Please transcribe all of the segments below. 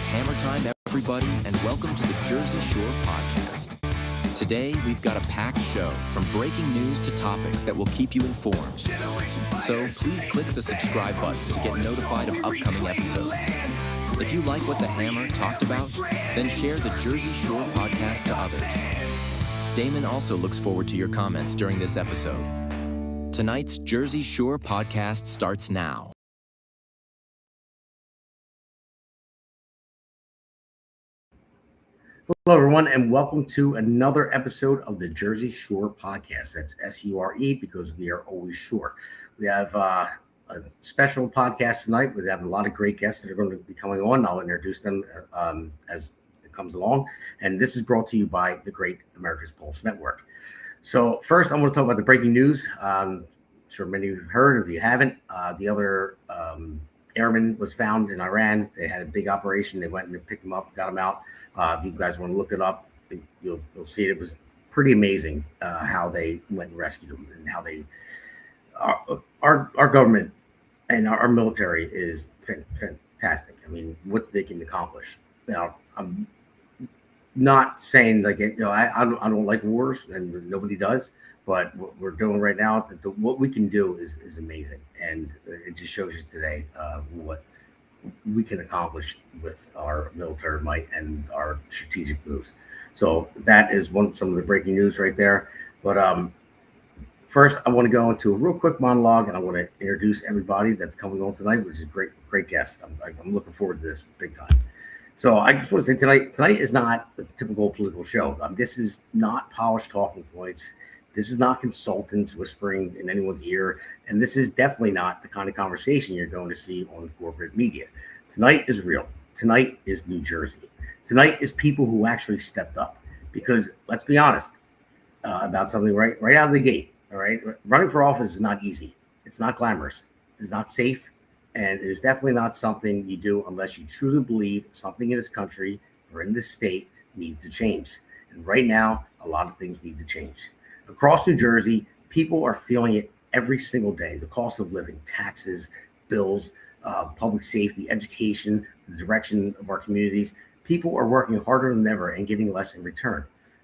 Hammer time, everybody, and welcome to the Jersey Shore Podcast. Today, we've got a packed show from breaking news to topics that will keep you informed. So please click the subscribe button to get notified of upcoming episodes. If you like what the Hammer talked about, then share the Jersey Shore Podcast to others. Damon also looks forward to your comments during this episode. Tonight's Jersey Shore Podcast starts now. Hello, everyone, and welcome to another episode of the Jersey Shore Podcast. That's S-U-R-E because we are always shore. We have a special podcast tonight. We have a lot of great guests that are going to be coming on. I'll introduce them as it comes along. And this is brought to you by the great America's Pulse Network. So first, I'm going to talk about the breaking news. I'm sure many of you have heard. If you haven't, the other airman was found in Iran. They had a big operation. They went and picked him up, got him out. If you guys want to look it up, you'll see it. It was pretty amazing how they went and rescued him, and how they our government and our military is fantastic. I mean, what they can accomplish. Now, I'm not saying like I don't like wars, and nobody does. But what we're doing right now, what we can do is amazing, and it just shows you today what we can accomplish with our military might and our strategic moves. So that is some of the breaking news right there. But first, I want to go into a real quick monologue, and I want to introduce everybody that's coming on tonight, which is great guests. I'm looking forward to this big time. So I just want to say tonight is not a typical political show. This is not polished talking points. This is not consultants whispering in anyone's ear, and this is definitely not the kind of conversation you're going to see on corporate media. Tonight is real. Tonight is New Jersey. Tonight is people who actually stepped up, because let's be honest about something right out of the gate. All right, running for office is not easy. It's not glamorous. It's not safe, and it is definitely not something you do unless you truly believe something in this country or in this state needs to change. And right now, a lot of things need to change. Across New Jersey, people are feeling it every single day. The cost of living, taxes, bills, public safety, education, the direction of our communities. People are working harder than ever and getting less in return.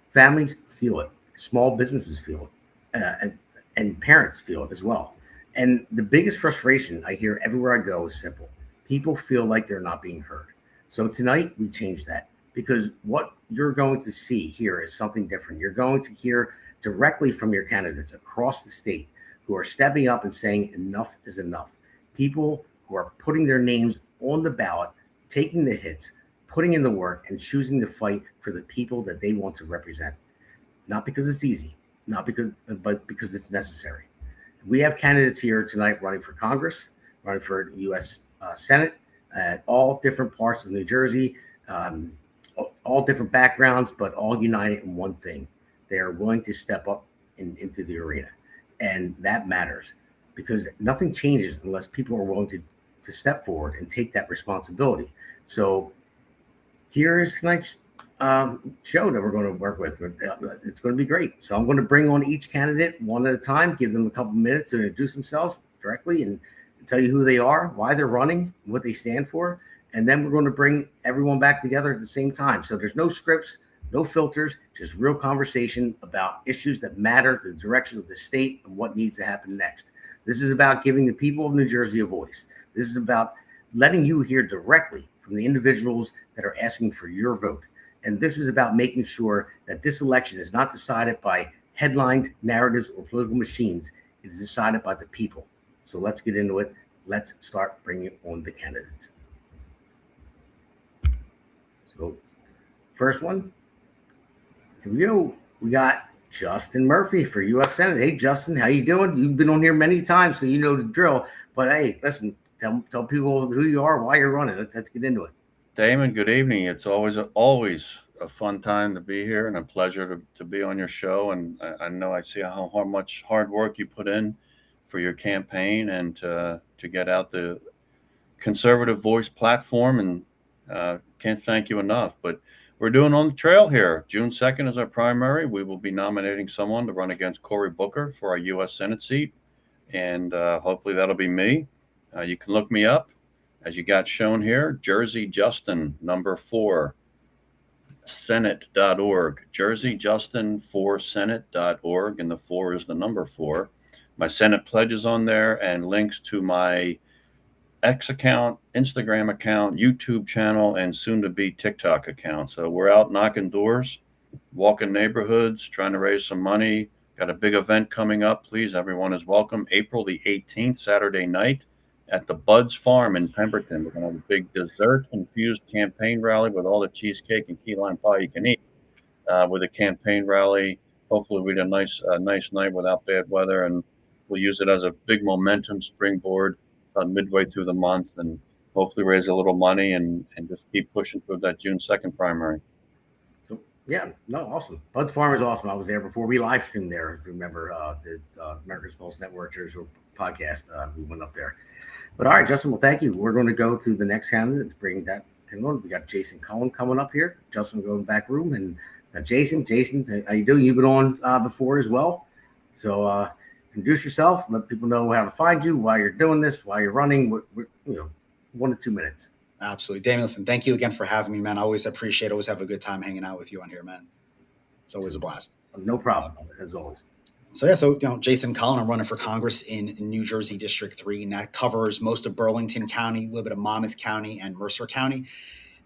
Families feel it. Small businesses feel it. And parents feel it as well. And the biggest frustration I hear everywhere I go is simple. People feel like they're not being heard. So tonight, we change that, because what you're going to see here is something different. You're going to hear directly from your candidates across the state who are stepping up and saying enough is enough. People who are putting their names on the ballot, taking the hits, putting in the work, and choosing to fight for the people that they want to represent. Not because it's easy, but because it's necessary. We have candidates here tonight running for Congress, running for U.S. Senate, at all different parts of New Jersey, all different backgrounds, but all united in one thing. They are willing to step up into the arena. And that matters, because nothing changes unless people are willing to step forward and take that responsibility. So here is tonight's show that we're going to work with. It's going to be great. So I'm going to bring on each candidate one at a time, give them a couple minutes to introduce themselves directly and tell you who they are, why they're running, what they stand for. And then we're going to bring everyone back together at the same time. So there's no scripts, no filters, just real conversation about issues that matter to the direction of the state and what needs to happen next. This is about giving the people of New Jersey a voice. This is about letting you hear directly from the individuals that are asking for your vote. And this is about making sure that this election is not decided by headlines, narratives, or political machines. It is decided by the people. So let's get into it. Let's start bringing on the candidates. So first one. Here we go. We got Justin Murphy for U.S. Senate. Hey, Justin, how you doing? You've been on here many times, so you know the drill. But hey, listen, tell people who you are, why you're running. Let's get into it. Damon, good evening. It's always a fun time to be here, and a pleasure to be on your show. And I know I see how much hard work you put in for your campaign and to get out the conservative voice platform. And can't thank you enough. But we're doing on the trail here. June 2nd is our primary. We will be nominating someone to run against Cory Booker for our U.S. Senate seat, and hopefully that'll be me. You can look me up as you got shown here, Jersey Justin, number 4, Senate.org, Jersey Justin 4 Senate.org, and the 4 is the number 4. My Senate pledge is on there, and links to my X account, Instagram account, YouTube channel, and soon to be TikTok account. So we're out knocking doors, walking neighborhoods, trying to raise some money. Got a big event coming up. Please, everyone is welcome. April the 18th, Saturday night at the Buds Farm in Pemberton. We're going to have a big dessert-infused campaign rally with all the cheesecake and key lime pie you can eat with a campaign rally. Hopefully we get a nice night without bad weather, and we'll use it as a big momentum springboard midway through the month, and hopefully raise a little money and just keep pushing through that June 2nd primary. So, yeah, no, awesome. Bud's Farm is awesome. I was there before we live streamed there. If you remember the America's Pulse Network Jersey podcast, we went up there. But all right, Justin, well, thank you. We're going to go to the next candidate to bring that on. We got Jason Cullen coming up here. Justin, go in the back room, and Jason, how you doing? You've been on before as well. So introduce yourself, let people know how to find you, why you're doing this, why you're running, 1 to 2 minutes. Absolutely. Damon, listen, thank you again for having me, man. I always appreciate it. Always have a good time hanging out with you on here, man. It's always a blast. No problem, as always. So Jason Cullen, I'm running for Congress in New Jersey District 3, and that covers most of Burlington County, a little bit of Monmouth County and Mercer County.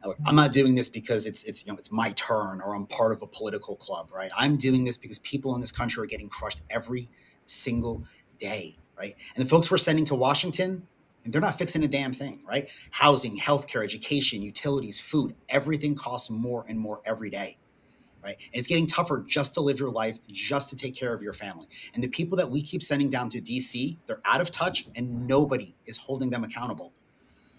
Look, I'm not doing this because it's my turn or I'm part of a political club, right? I'm doing this because people in this country are getting crushed every single day, right? And the folks we're sending to Washington, and they're not fixing a damn thing, right? Housing, healthcare, education, utilities, food, everything costs more and more every day, right? And it's getting tougher just to live your life, just to take care of your family. And the people that we keep sending down to DC, they're out of touch and nobody is holding them accountable.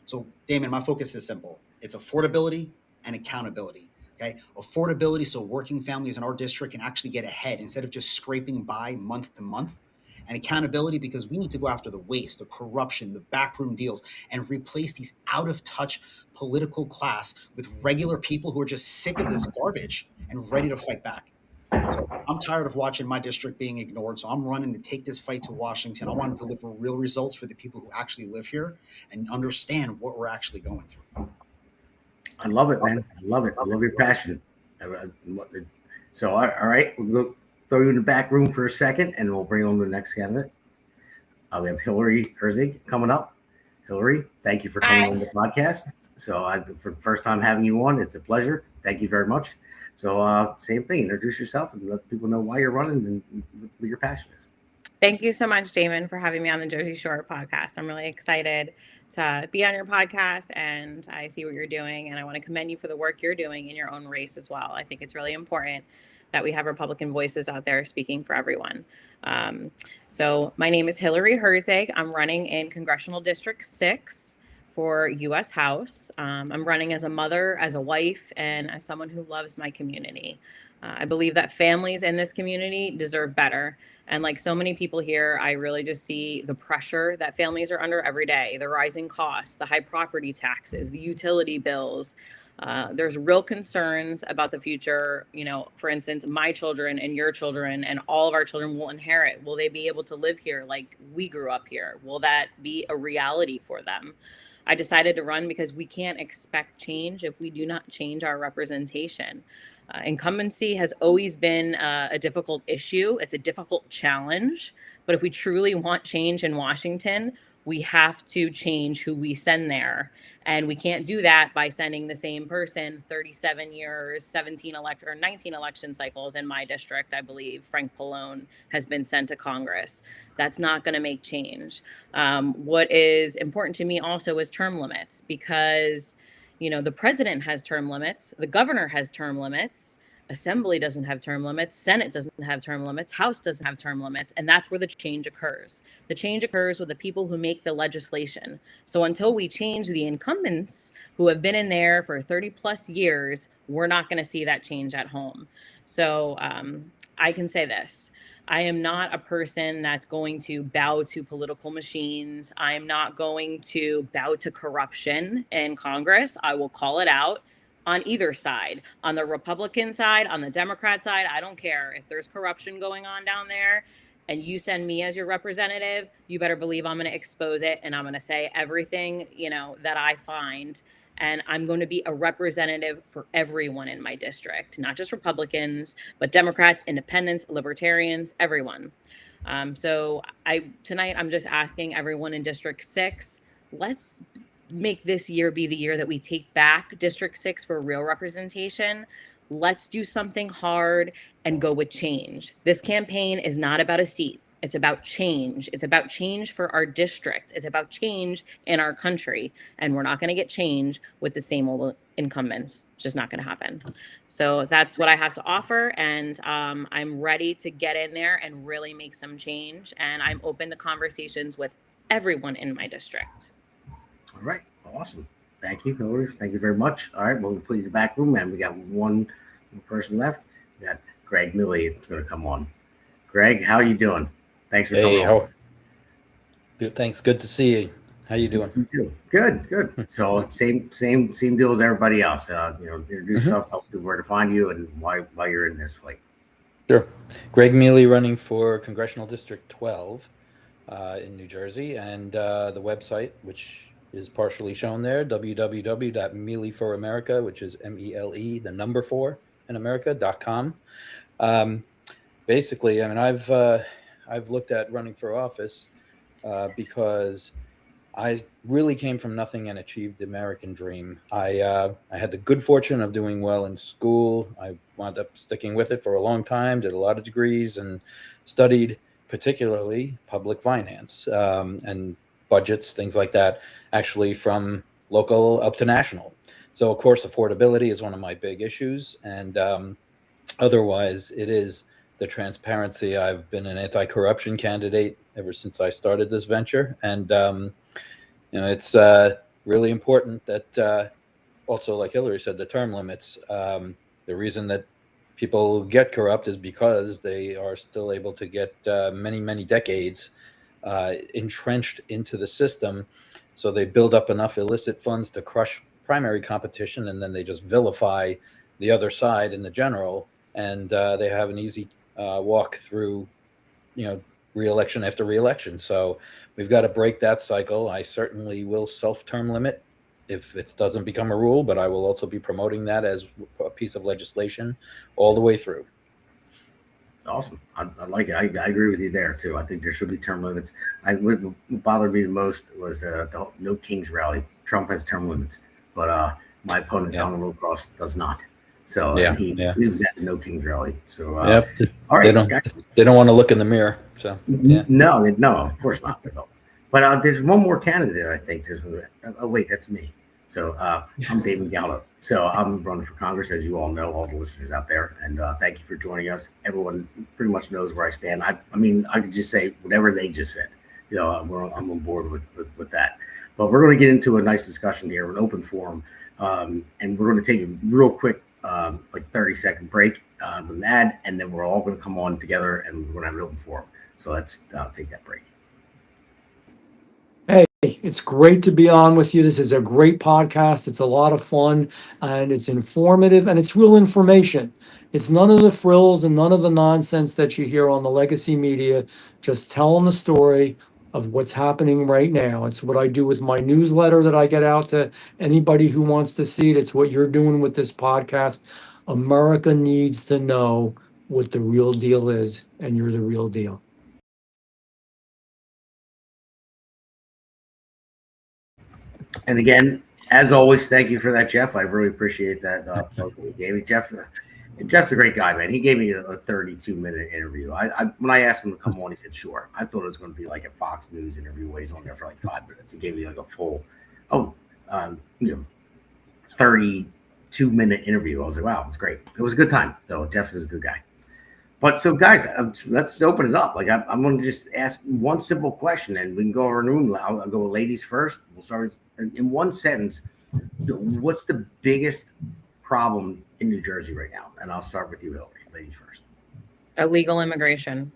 So, Damon, my focus is simple. It's affordability and accountability. Okay, affordability so working families in our district can actually get ahead instead of just scraping by month to month. And accountability because we need to go after the waste, the corruption, the backroom deals, and replace these out-of-touch political class with regular people who are just sick of this garbage and ready to fight back. So I'm tired of watching my district being ignored. So I'm running to take this fight to Washington. I want to deliver real results for the people who actually live here and understand what we're actually going through. I love it, man. I love it. I love your passion. So, all right, we'll throw you in the back room for a second, and we'll bring on the next candidate. We have Hillary Herzig coming up. Hillary, thank you for coming on the podcast. So, for the first time having you on, it's a pleasure. Thank you very much. So, same thing. Introduce yourself and let people know why you're running and what your passion is. Thank you so much, Damon, for having me on the Jersey Shore podcast. I'm really excited to be on your podcast, and I see what you're doing, and I want to commend you for the work you're doing in your own race as well. I think it's really important that we have Republican voices out there speaking for everyone. So my name is Hillary Herzig. I'm running in Congressional District 6 for U.S. House. I'm running as a mother, as a wife, and as someone who loves my community. I believe that families in this community deserve better. And like so many people here, I really just see the pressure that families are under every day, the rising costs, the high property taxes, the utility bills. There's real concerns about the future. For instance, my children and your children and all of our children will inherit. Will they be able to live here like we grew up here? Will that be a reality for them? I decided to run because we can't expect change if we do not change our representation. Incumbency has always been a difficult issue. It's a difficult challenge. But if we truly want change in Washington, we have to change who we send there. And we can't do that by sending the same person 37 years, 19 election cycles in my district. I believe Frank Pallone has been sent to Congress. That's not going to make change. What is important to me also is term limits, because the president has term limits, the governor has term limits, Assembly doesn't have term limits, Senate doesn't have term limits, House doesn't have term limits, and that's where the change occurs. The change occurs with the people who make the legislation. So until we change the incumbents who have been in there for 30 plus years, we're not going to see that change at home. So I can say this. I am not a person that's going to bow to political machines. I am not going to bow to corruption in Congress. I will call it out on either side, on the Republican side, on the Democrat side. I don't care if there's corruption going on down there. and you send me as your representative, you better believe I'm going to expose it, and I'm going to say everything, that I find. And I'm going to be a representative for everyone in my district, not just Republicans, but Democrats, independents, libertarians, everyone. So tonight I'm just asking everyone in District 6, let's make this year be the year that we take back District 6 for real representation. Let's do something hard and go with change. This campaign is not about a seat. It's about change. It's about change for our district. It's about change in our country. And we're not going to get change with the same old incumbents. It's just not going to happen. So that's what I have to offer. And I'm ready to get in there and really make some change. And I'm open to conversations with everyone in my district. All right. Awesome. Thank you, Hillary. Thank you very much. All right. Well, we'll put you in the back room, and we got one person left. We got GreggMele is going to come on. Gregg, how are you doing? Thanks for coming on. Thanks. Good to see you. How you doing? Good. So same deal as everybody else. Introduce yourself, tell people where to find you, and why you're in this fight. Sure. GreggMele, running for Congressional District 12 in New Jersey, and the website, which is partially shown there, www.mele4america, which is MELE, the number 4 in America.com. Basically, I mean, I've looked at running for office because I really came from nothing and achieved the American dream. I had the good fortune of doing well in school. I wound up sticking with it for a long time, did a lot of degrees, and studied particularly public finance and budgets, things like that, actually from local up to national. So, of course, affordability is one of my big issues. And otherwise, it is the transparency. I've been an anti-corruption candidate ever since I started this venture. And, it's really important that also, like Hillary said, the term limits. The reason that people get corrupt is because they are still able to get many, many decades entrenched into the system. So they build up enough illicit funds to crush primary competition, and then they just vilify the other side in the general, and they have an easy walk through, re-election after re-election. So we've got to break that cycle. I certainly will self-term limit if it doesn't become a rule, but I will also be promoting that as a piece of legislation all the way through. Awesome. I like it. I agree with you there too. I think there should be term limits. What bothered me the most was the No Kings rally. Trump has term limits, but my opponent Donald Rocross does not. So he was at the No Kings rally. So all right, they don't want to look in the mirror. So no, of course not. But there's one more candidate. I think there's. Oh wait, that's me. So I'm Damon Galdo. So I'm running for Congress, as you all know, all the listeners out there. And thank you for joining us. Everyone pretty much knows where I stand. I mean, I could just say whatever they just said. I'm on board with that. But we're going to get into a nice discussion here, an open forum. And we're going to take a real quick, 30-second break with an ad. And then we're all going to come on together and we're going to have an open forum. So let's take that break. Hey, it's great to be on with you. This is a great podcast. It's a lot of fun, and it's informative, and it's real information. It's none of the frills and none of the nonsense that you hear on the legacy media. Just telling the story of what's happening right now. It's what I do with my newsletter that I get out to anybody who wants to see it. It's what you're doing with this podcast. America needs to know what the real deal is, and you're the real deal. And again, as always, thank you for that, Jeff. I really appreciate that. You gave me. Jeff's a great guy, man. He gave me a 32-minute interview. When I asked him to come on, he said, sure. I thought it was going to be like a Fox News interview where he's on there for like 5 minutes. He gave me like a full, 32-minute interview. I was like, wow, it was great. It was a good time, though. Jeff is a good guy. But so, guys, let's open it up. Like I'm going to just ask one simple question, and we can go over the room. I'll go with ladies first. We'll start in one sentence. What's the biggest problem in New Jersey right now? And I'll start with you, Hillary. Ladies first. Illegal immigration.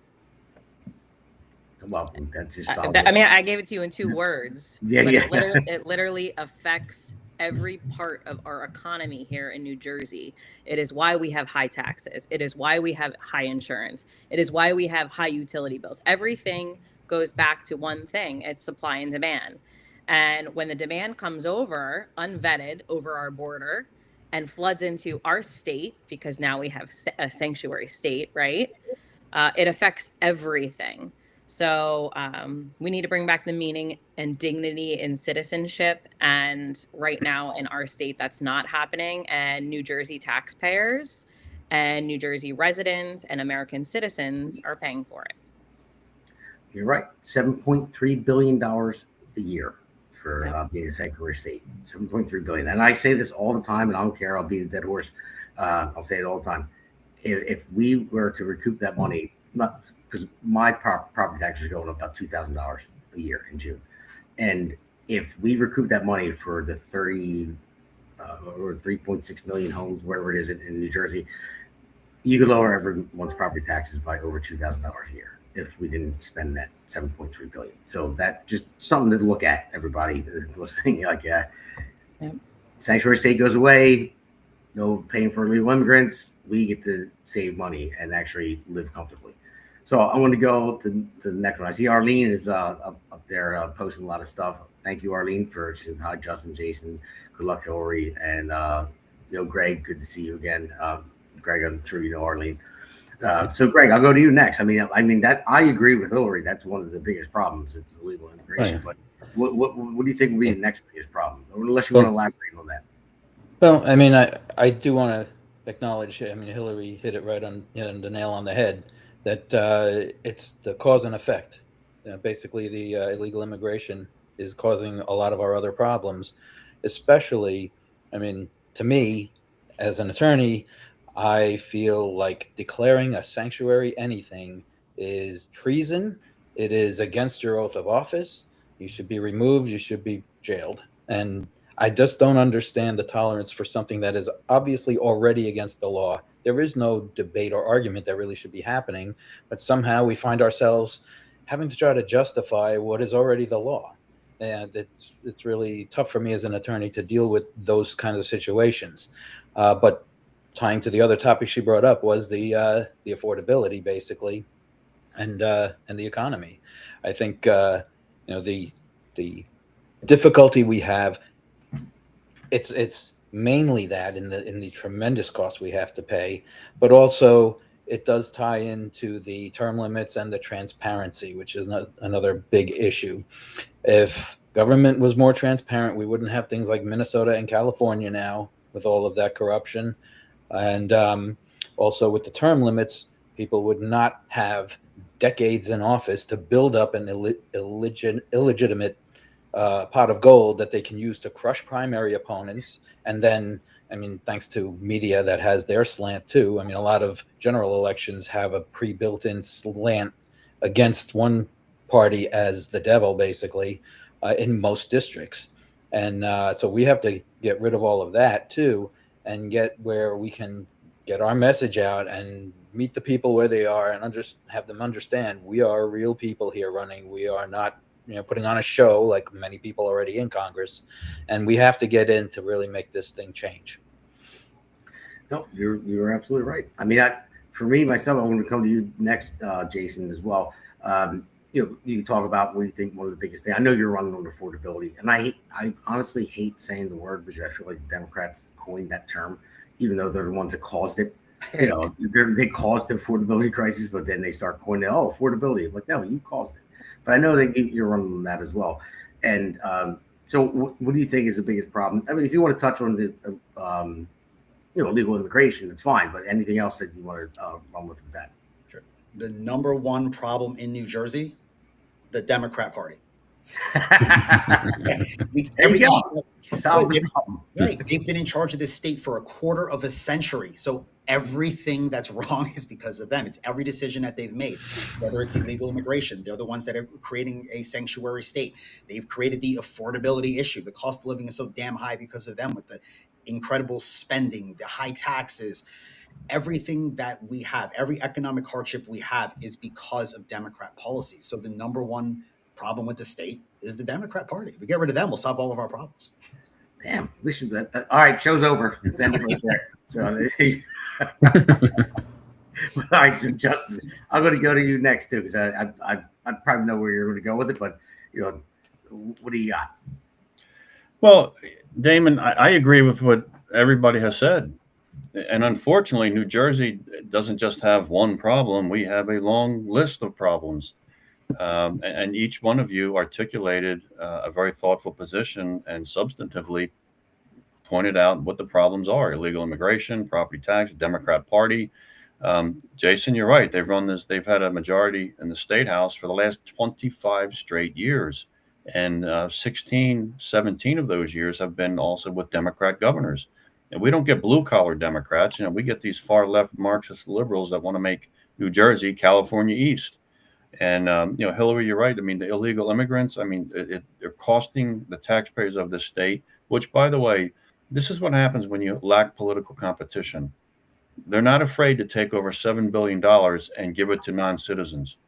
Well, that's just solid. I mean, I gave it to you in 2 words. Yeah. It literally affects every part of our economy here in New Jersey. It is why we have high taxes. It is why we have high insurance. It is why we have high utility bills. Everything goes back to one thing. It's supply and demand. And when the demand comes over, unvetted, over our border and floods into our state, because now we have a sanctuary state, right? It affects everything. So we need to bring back the meaning and dignity in citizenship. And right now in our state, that's not happening. And New Jersey taxpayers and New Jersey residents and American citizens are paying for it. You're right. $7.3 billion a year for being a sanctuary state. $7.3 billion. And I say this all the time, and I don't care. I'll beat a dead horse. I'll say it all the time. If we were to recoup that money, not because my property taxes are going up about $2,000 a year in June, and if we recoup that money for the 30 or 3.6 million homes, wherever it is in New Jersey, you could lower everyone's property taxes by over $2,000 a year if we didn't spend that $7.3 billion. So that just something to look at, everybody that's listening. Like, sanctuary state goes away, no paying for illegal immigrants. We get to save money and actually live comfortably. So I want to go to the next one. I see Arlene is up there posting a lot of stuff. Thank you, Arlene, for hi, Justin, Jason. Good luck, Hillary, and Gregg. Good to see you again. Gregg, I'm sure you know Arlene. So Gregg, I'll go to you next. I mean that I agree with Hillary. That's one of the biggest problems. It's illegal immigration. Right. But what do you think will be the next biggest problem? Unless you want to elaborate on that. Well, I do want to acknowledge. Hillary hit it right on the nail on the head. That it's the cause and effect. Basically, the illegal immigration is causing a lot of our other problems. Especially, to me, as an attorney, I feel like declaring a sanctuary anything is treason. It is against your oath of office. You should be removed. You should be jailed. And I just don't understand the tolerance for something that is obviously already against the law. There is no debate or argument that really should be happening, but somehow we find ourselves having to try to justify what is already the law. And it's really tough for me as an attorney to deal with those kinds of situations. But tying to the other topic she brought up was the affordability, basically, and the economy. I think the difficulty we have. It's mainly that in the tremendous cost we have to pay, but also it does tie into the term limits and the transparency, which is another big issue. If government was more transparent, we wouldn't have things like Minnesota and California now with all of that corruption. And also with the term limits, people would not have decades in office to build up an illegitimate pot of gold that they can use to crush primary opponents. And then, thanks to media that has their slant too, a lot of general elections have a pre-built-in slant against one party as the devil, basically, in most districts. And so we have to get rid of all of that too, and get where we can get our message out and meet the people where they are and have them understand we are real people here running. We are not putting on a show like many people already in Congress, and we have to get in to really make this thing change. No, you're absolutely right. For me, myself, I want to come to you next, Jason, as well. You talk about what you think one of the biggest things. I know you're running on affordability, and I honestly hate saying the word because I feel like the Democrats coined that term, even though they're the ones that caused it. They caused the affordability crisis, but then they start coining, affordability. I'm like, no, you caused it. But I know that you're running on that as well. And so what do you think is the biggest problem? If you want to touch on the illegal immigration, it's fine. But anything else that you want to run with that? Sure. The number one problem in New Jersey, the Democrat Party. There we go. Right. They've been in charge of this state for a quarter of a century. So everything that's wrong is because of them. It's every decision that they've made, whether it's illegal immigration. They're the ones that are creating a sanctuary state. They've created the affordability issue. The cost of living is so damn high because of them, with the incredible spending, the high taxes. Everything that we have, every economic hardship we have is because of Democrat policy. So the number one problem with the state is the Democrat Party. If we get rid of them, we'll solve all of our problems. Damn, we should. All right, show's over. It's ended right there. So, all right, so Justin, I'm going to go to you next too, because I probably know where you're going to go with it. But what do you got? Well, Damon, I agree with what everybody has said. And unfortunately, New Jersey doesn't just have one problem. We have a long list of problems. And each one of you articulated a very thoughtful position and substantively pointed out what the problems are: illegal immigration, property tax, Democrat Party. Jason, you're right. They've had a majority in the state house for the last 25 straight years. And 16, 17 of those years have been also with Democrat governors. And we don't get blue collar Democrats. We get these far left Marxist liberals that want to make New Jersey California East. And, Hillary, you're right. I mean, the illegal immigrants, they're costing the taxpayers of this state, which, by the way, this is what happens when you lack political competition. They're not afraid to take over $7 billion and give it to non-citizens.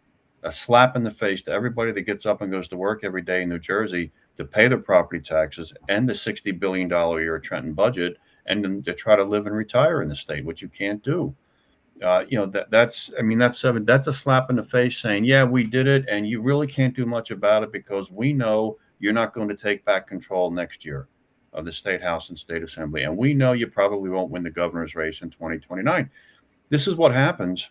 A slap in the face to everybody that gets up and goes to work every day in New Jersey to pay their property taxes and the $60 billion a year Trenton budget, and then to try to live and retire in the state, which you can't do. That's a slap in the face saying, yeah, we did it, and you really can't do much about it because we know you're not going to take back control next year of the state house and state assembly, and we know you probably won't win the governor's race in 2029. This is what happens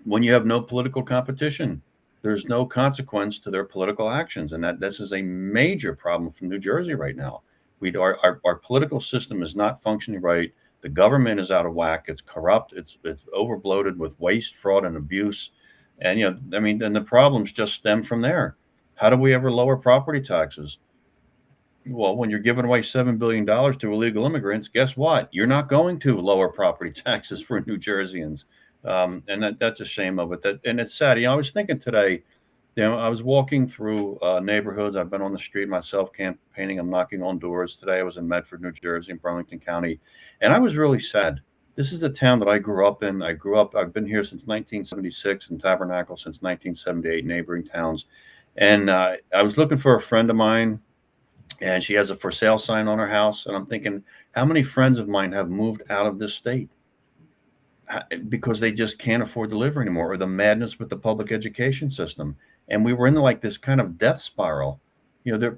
when you have no political competition. There's no consequence to their political actions, and that this is a major problem for New Jersey right now. Our political system is not functioning right. The government is out of whack. It's corrupt. It's overbloated with waste, fraud, and abuse. And then the problems just stem from there. How do we ever lower property taxes? Well, when you're giving away $7 billion to illegal immigrants, guess what? You're not going to lower property taxes for New Jerseyans. And that's a shame of it. And it's sad. I was thinking today, I was walking through neighborhoods. I've been on the street myself campaigning. I'm knocking on doors. Today I was in Medford, New Jersey, in Burlington County. And I was really sad. This is the town that I grew up in. I've been here since 1976 and Tabernacle since 1978, neighboring towns. And I was looking for a friend of mine, and she has a for sale sign on her house. And I'm thinking, how many friends of mine have moved out of this state because they just can't afford to live anymore, or the madness with the public education system? And we were in like this kind of death spiral.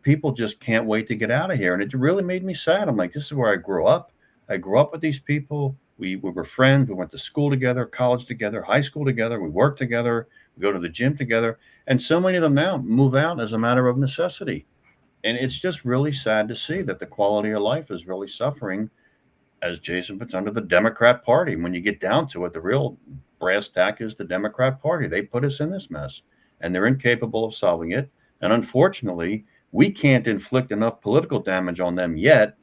People just can't wait to get out of here. And it really made me sad. I'm like, this is where I grew up. I grew up with these people. We were friends. We went to school together, college together, high school together. We worked together. We go to the gym together. And so many of them now move out as a matter of necessity. And it's just really sad to see that the quality of life is really suffering, as Jason puts, under the Democrat Party. When you get down to it, the real brass tack is the Democrat Party. They put us in this mess, and they're incapable of solving it. And unfortunately, we can't inflict enough political damage on them yet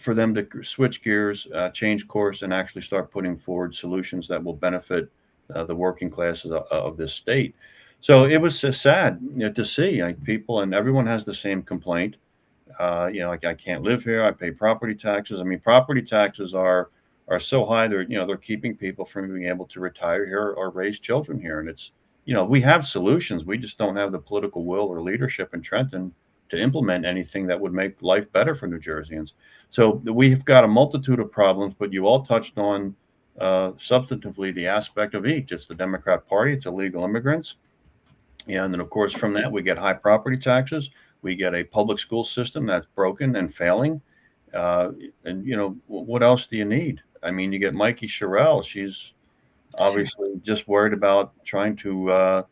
for them to switch gears, change course, and actually start putting forward solutions that will benefit the working classes of this state. So it was sad to see people, and everyone has the same complaint. I can't live here. I pay property taxes. Property taxes are so high. They're keeping people from being able to retire here or raise children here. And it's, we have solutions. We just don't have the political will or leadership in Trenton to implement anything that would make life better for New Jerseyans. So we've got a multitude of problems, but you all touched on substantively the aspect of each. It's the Democrat Party. It's illegal immigrants. And then, of course, from that, we get high property taxes. We get a public school system that's broken and failing. What else do you need? You get Mikey Sherrill. She's obviously just worried about trying to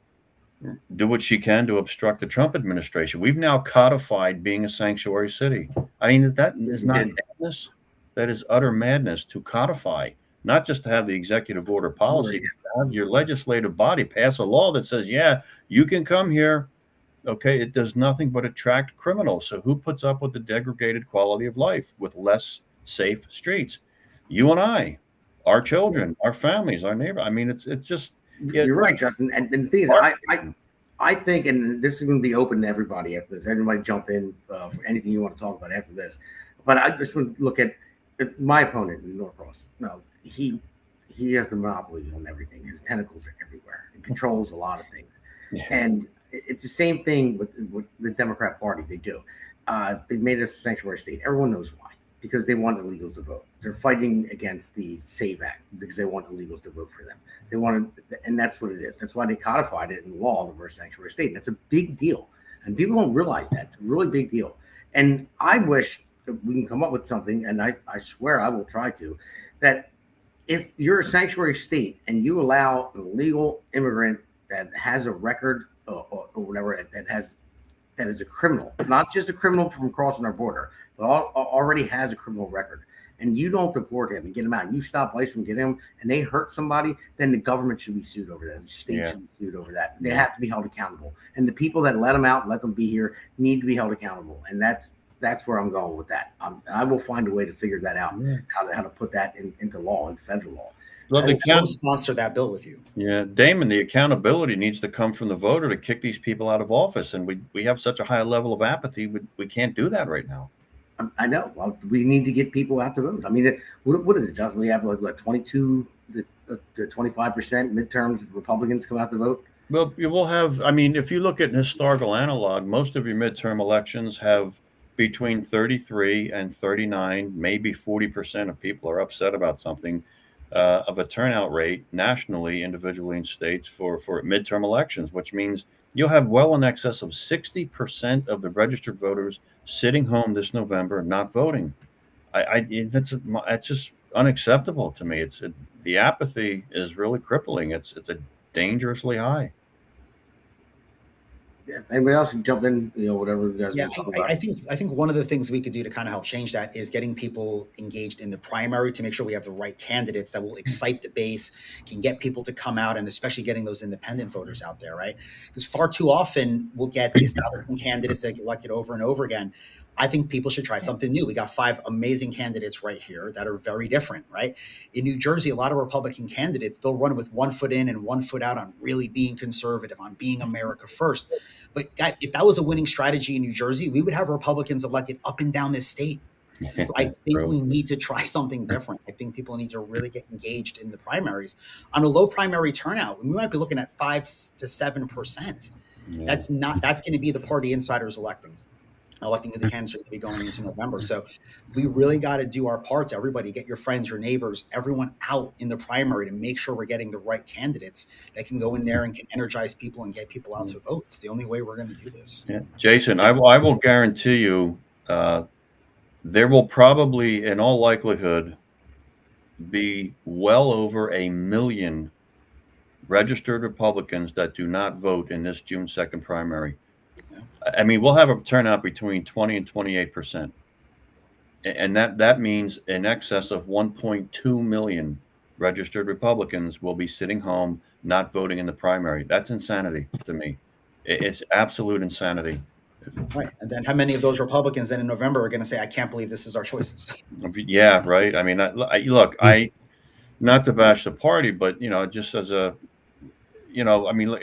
do what she can to obstruct the Trump administration. We've now codified being a sanctuary city. That is not madness. That is utter madness to codify, not just to have the executive order policy, to have your legislative body pass a law that says, yeah, you can come here. Okay, it does nothing but attract criminals. So who puts up with the degraded quality of life with less safe streets? You and I, our children, our families, our neighbor. It's just. You're right, Justin. And the thing is, I think, and this is going to be open to everybody after this. Everybody jump in for anything you want to talk about after this. But I just want to look at my opponent in Norcross. No, he has the monopoly on everything. His tentacles are everywhere. He controls a lot of things. Yeah. And it's the same thing with the Democrat Party. They do. they made us a sanctuary state. Everyone knows why. Because they want illegals to vote. They're fighting against the SAVE Act because they want illegals to vote for them. They want to, and that's what it is. That's why they codified it in law, the first sanctuary state. And that's a big deal. And people don't realize that. It's a really big deal. And I wish that we can come up with something, and I swear I will try to, that if you're a sanctuary state and you allow an illegal immigrant that has a record or whatever that is a criminal, not just a criminal from crossing our border, but already has a criminal record, and you don't deport him and get him out, and you stop ICE from getting him, and they hurt somebody, then the government should be sued over that. The state should be sued over that. They have to be held accountable. And the people that let them out and let them be here need to be held accountable. And that's where I'm going with that. I will find a way to figure that out, how to put that into law, in federal law. Well, I will sponsor that bill with you. Yeah, Damon, the accountability needs to come from the voter to kick these people out of office. And we have such a high level of apathy. We can't do that right now. I know. Well, we need to get people out to vote. I mean, what is it, Justin? We have like 22 to 25% midterms Republicans come out to vote. Well, we'll have, I mean, if you look at an historical analog, most of your midterm elections have between 33 and 39, maybe 40% of people are upset about something. Of a turnout rate nationally, individually in states for midterm elections, which means you'll have well in excess of 60% of the registered voters sitting home this November not voting. That's just unacceptable to me. The apathy is really crippling. It's a dangerously high. Yeah. Anybody else can jump in, whatever you guys want to talk about. I think one of the things we could do to kind of help change that is getting people engaged in the primary to make sure we have the right candidates that will excite the base, can get people to come out, and especially getting those independent voters out there, right? Because far too often we'll get the establishment candidates that get elected over and over again. I think people should try something new. We got 5 amazing candidates right here that are very different, right? In New Jersey, a lot of Republican candidates, they'll run with 1 foot in and 1 foot out on really being conservative, on being America first. But if that was a winning strategy in New Jersey, we would have Republicans elected up and down this state. So I think we need to try something different. I think people need to really get engaged in the primaries. On a low primary turnout, we might be looking at 5 to 7%. Yeah. That's going to be the party insiders electing who the candidates are going to be going into November. So we really got to do our parts. Everybody, get your friends, your neighbors, everyone out in the primary to make sure we're getting the right candidates that can go in there and can energize people and get people out to vote. It's the only way we're going to do this. Yeah. Jason, I will guarantee you there will probably, in all likelihood, be well over 1 million registered Republicans that do not vote in this June 2nd primary. I mean, we'll have a turnout between 20 and 28%. And that means in excess of 1.2 million registered Republicans will be sitting home, not voting in the primary. That's insanity to me. It's absolute insanity. Right. And then how many of those Republicans then in November are going to say, I can't believe this is our choices? Yeah, right. I mean, look, not to bash the party, but, just as a, I mean,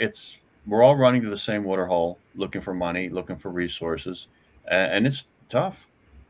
we're all running to the same water hole, looking for money, looking for resources, and it's tough.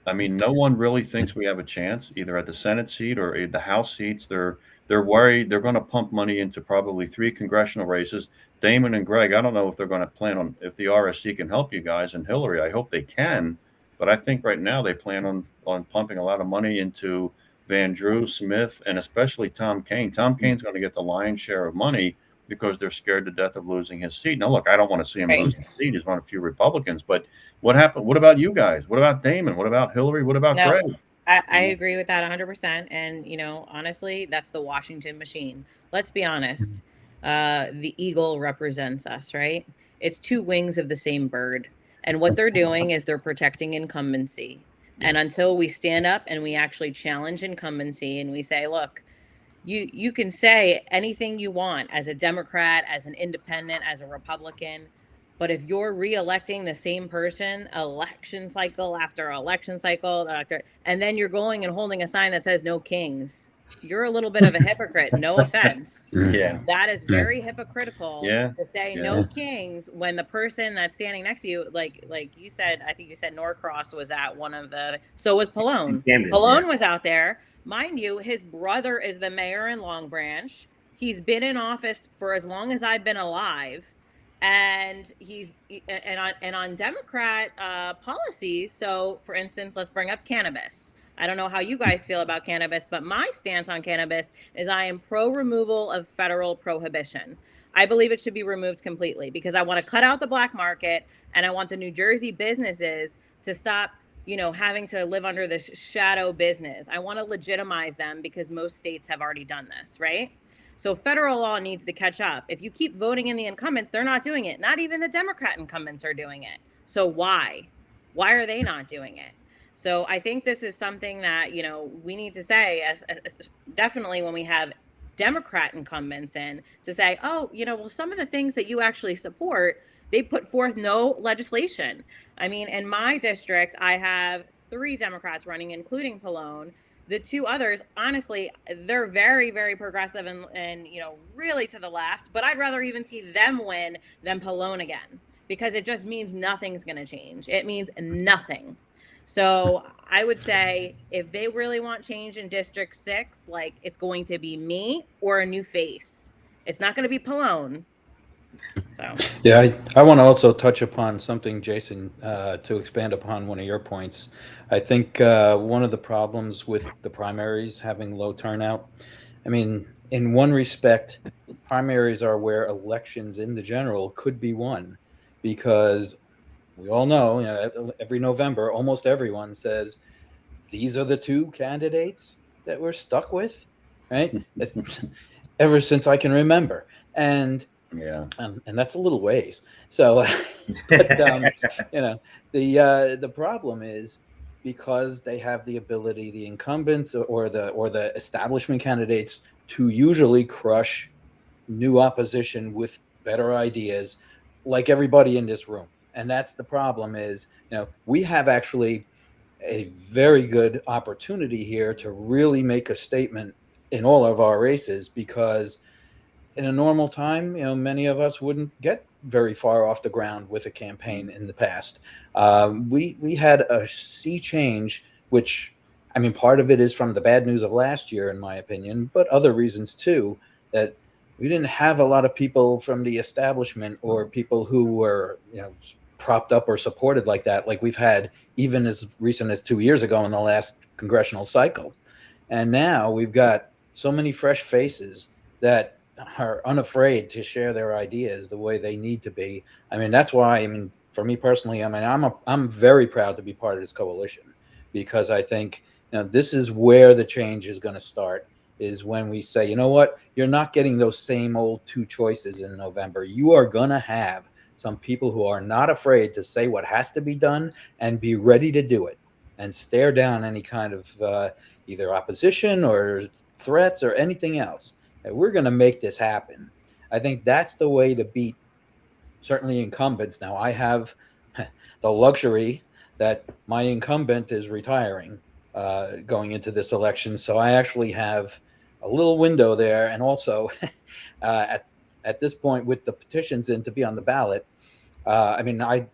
I mean, no one really thinks we have a chance, either at the Senate seat or the House seats. They're worried they're going to pump money into probably 3 congressional races. Damon and Gregg, I don't know if they're going to plan on, if the RSC can help you guys, and Hillary, I hope they can, but I think right now they plan on pumping a lot of money into Van Drew, Smith, and especially Tom Kean. Tom Kane's going to get the lion's share of money because they're scared to death of losing his seat. Now, look, I don't want to see him lose his seat. He's one of a few Republicans. But what happened? What about you guys? What about Damon? What about Hillary? What about Gregg? I agree with that 100%. And, honestly, that's the Washington machine. Let's be honest. The eagle represents us, right? It's 2 wings of the same bird. And what they're doing is they're protecting incumbency. And until we stand up and we actually challenge incumbency and we say, look, you can say anything you want as a Democrat, as an independent, as a Republican, but if you're re-electing the same person election cycle after election cycle, and then you're going and holding a sign that says no kings, you're a little bit of a hypocrite. No offense. Yeah. That is very hypocritical to say no kings when the person that's standing next to you, like you said, I think you said Norcross was at one of the, so was Pallone. Pallone was out there. Mind you, his brother is the mayor in Long Branch. He's been in office for as long as I've been alive. and on Democrat policies. So, for instance, let's bring up cannabis. I don't know how you guys feel about cannabis, but my stance on cannabis is I am pro removal of federal prohibition. I believe it should be removed completely because I want to cut out the black market, and I want the New Jersey businesses to stop, having to live under this shadow business. I want to legitimize them because most states have already done this, right? So federal law needs to catch up. If you keep voting in the incumbents, they're not doing it. Not even the Democrat incumbents are doing it. So why? Why are they not doing it? So I think this is something that, we need to say, as definitely when we have Democrat incumbents in, to say, oh, well, some of the things that you actually support, they put forth no legislation. I mean, in my district, I have 3 Democrats running, including Pallone. The 2 others, honestly, they're very, very progressive and really to the left. But I'd rather even see them win than Pallone again, because it just means nothing's going to change. It means nothing. So I would say if they really want change in District 6, like, it's going to be me or a new face. It's not going to be Pallone. So Yeah, I want to also touch upon something, Jason, to expand upon one of your points. I think one of the problems with the primaries having low turnout, I mean, in one respect, primaries are where elections in the general could be won, because we all know, every November, almost everyone says, these are the 2 candidates that we're stuck with, right? Ever since I can remember. And Yeah. and that's a little ways. So, but the problem is, because they have the ability, the incumbents or the establishment candidates, to usually crush new opposition with better ideas, like everybody in this room. And that's the problem is, we have actually a very good opportunity here to really make a statement in all of our races, because in a normal time, many of us wouldn't get very far off the ground with a campaign in the past. We had a sea change, which, I mean, part of it is from the bad news of last year, in my opinion, but other reasons too, that we didn't have a lot of people from the establishment or people who were, propped up or supported like that, like we've had even as recent as 2 years ago in the last congressional cycle. And now we've got so many fresh faces that are unafraid to share their ideas the way they need to be. I mean, that's why, for me personally, I'm very proud to be part of this coalition, because I think, this is where the change is going to start, is when we say, you know what, you're not getting those same old 2 choices in November. You are going to have some people who are not afraid to say what has to be done and be ready to do it and stare down any kind of either opposition or threats or anything else. We're going to make this happen. I think that's the way to beat certainly incumbents. Now, I have the luxury that my incumbent is retiring going into this election, so I actually have a little window there. And also, at this point, with the petitions in to be on the ballot, I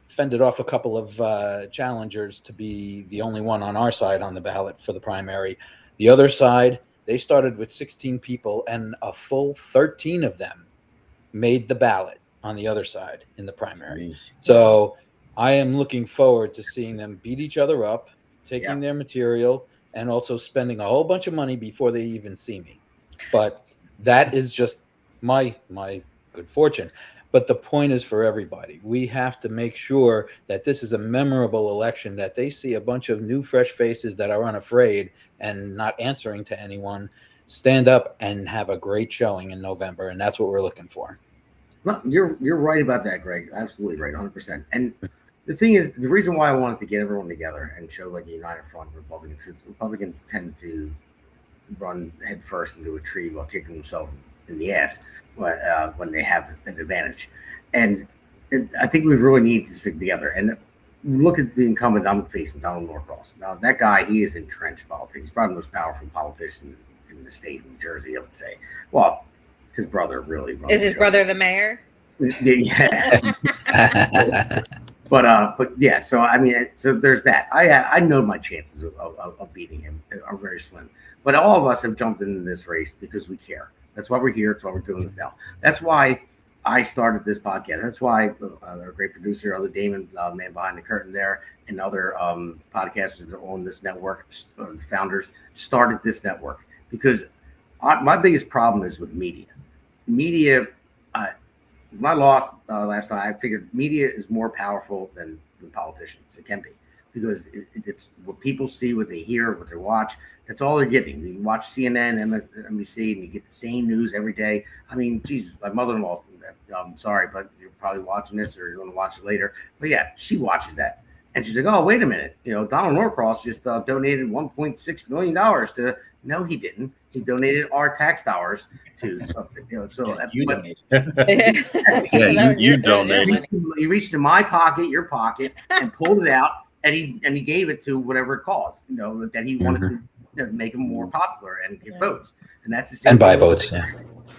fended off a couple of challengers to be the only one on our side on the ballot for the primary. The other side, they started with 16 people, and a full 13 of them made the ballot on the other side in the primary. Jeez. So I am looking forward to seeing them beat each other up, taking their material, and also spending a whole bunch of money before they even see me. But that is just my good fortune. But the point is, for everybody, we have to make sure that this is a memorable election, that they see a bunch of new, fresh faces that are unafraid and not answering to anyone stand up and have a great showing in November. And that's what we're looking for. No, you're right about that, Gregg. Absolutely right, 100%. And the thing is, the reason why I wanted to get everyone together and show like a united front of Republicans is Republicans tend to run headfirst into a tree while kicking themselves in the ass when they have an advantage. And I think we really need to stick together. And look at the incumbent I'm facing, Donald Norcross. Now, that guy, he is entrenched politics. He's probably the most powerful politician in the state of New Jersey, I would say. Well, his brother really runs. Is his brother the mayor? Yeah. But yeah, so I mean, so there's that. I know my chances of beating him are very slim. But all of us have jumped into this race because we care. That's why we're here. That's why we're doing this now. That's why I started this podcast. That's why our great producer, other Damon, man behind the curtain there, and other podcasters that own this network, founders, started this network because my biggest problem is with media. Media, when I lost last night, I figured media is more powerful than politicians. It can be because it's what people see, what they hear, what they watch. That's all they're getting. You watch CNN, NBC, and you get the same news every day. I mean, Jesus, my mother-in-law, I'm sorry, but you're probably watching this or you're going to watch it later. But yeah, she watches that. And she's like, oh, wait a minute. Donald Norcross just donated $1.6 million to, no, he didn't. He donated our tax dollars to something. So You donated. Yeah, you donated. He reached in my pocket, your pocket, and pulled it out, and he gave it to whatever it costs, that he wanted to make him more popular and get votes. And that's the same. And buy votes, yeah.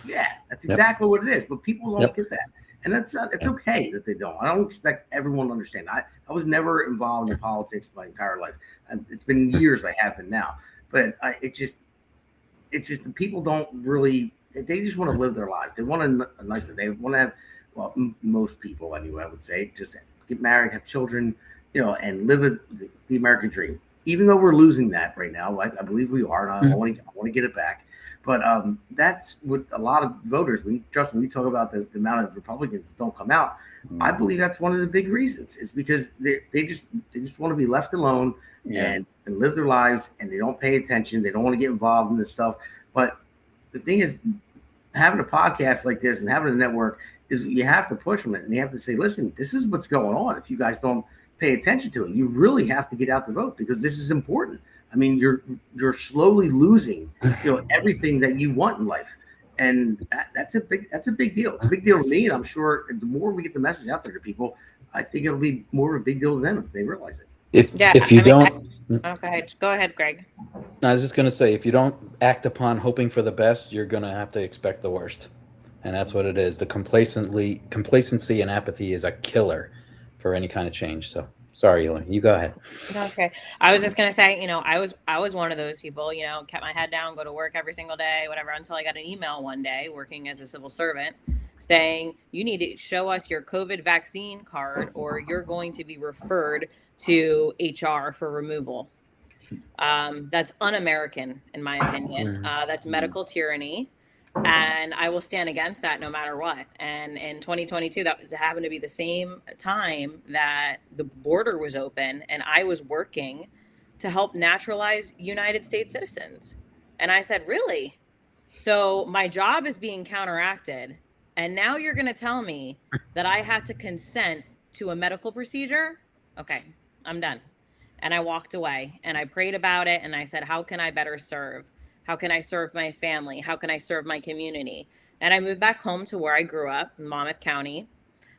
Yeah, that's exactly what it is. But people don't get that. And it's okay that they don't. I don't expect everyone to understand. I was never involved in politics my entire life. It's been years I have been now. But it's just the people don't really, they just want to live their lives. They want a nice, they want to have, well, most people anyway, I would say, just get married, have children, and live the American dream. Even though we're losing that right now, I believe we are, and I want to get it back. But that's what a lot of voters, when we talk about the amount of Republicans that don't come out, I believe that's one of the big reasons. It's because they just want to be left alone and live their lives, and they don't pay attention. They don't want to get involved in this stuff. But the thing is, having a podcast like this and having a network is you have to push them, and you have to say, listen, this is what's going on. If you guys don't pay attention to it, you really have to get out the vote because this is important. I mean, you're slowly losing, everything that you want in life, and that's a big deal. It's a big deal to me, and I'm sure the more we get the message out there to people, I think it'll be more of a big deal to them if they realize it. Go ahead, Gregg. I was just going to say, if you don't act upon hoping for the best, you're going to have to expect the worst, and that's what it is. The complacency and apathy is a killer for any kind of change. So. Sorry, you go ahead. That's okay. I was just gonna say, I was one of those people, kept my head down, go to work every single day, whatever, until I got an email one day working as a civil servant saying, you need to show us your COVID vaccine card or you're going to be referred to HR for removal. That's un-American, in my opinion. That's medical tyranny. And I will stand against that no matter what. And in 2022, that happened to be the same time that the border was open and I was working to help naturalize United States citizens. And I said, really? So my job is being counteracted. And now you're going to tell me that I have to consent to a medical procedure? Okay, I'm done. And I walked away and I prayed about it. And I said, how can I better serve? How can I serve my family? How can I serve my community? And I moved back home to where I grew up in Monmouth County.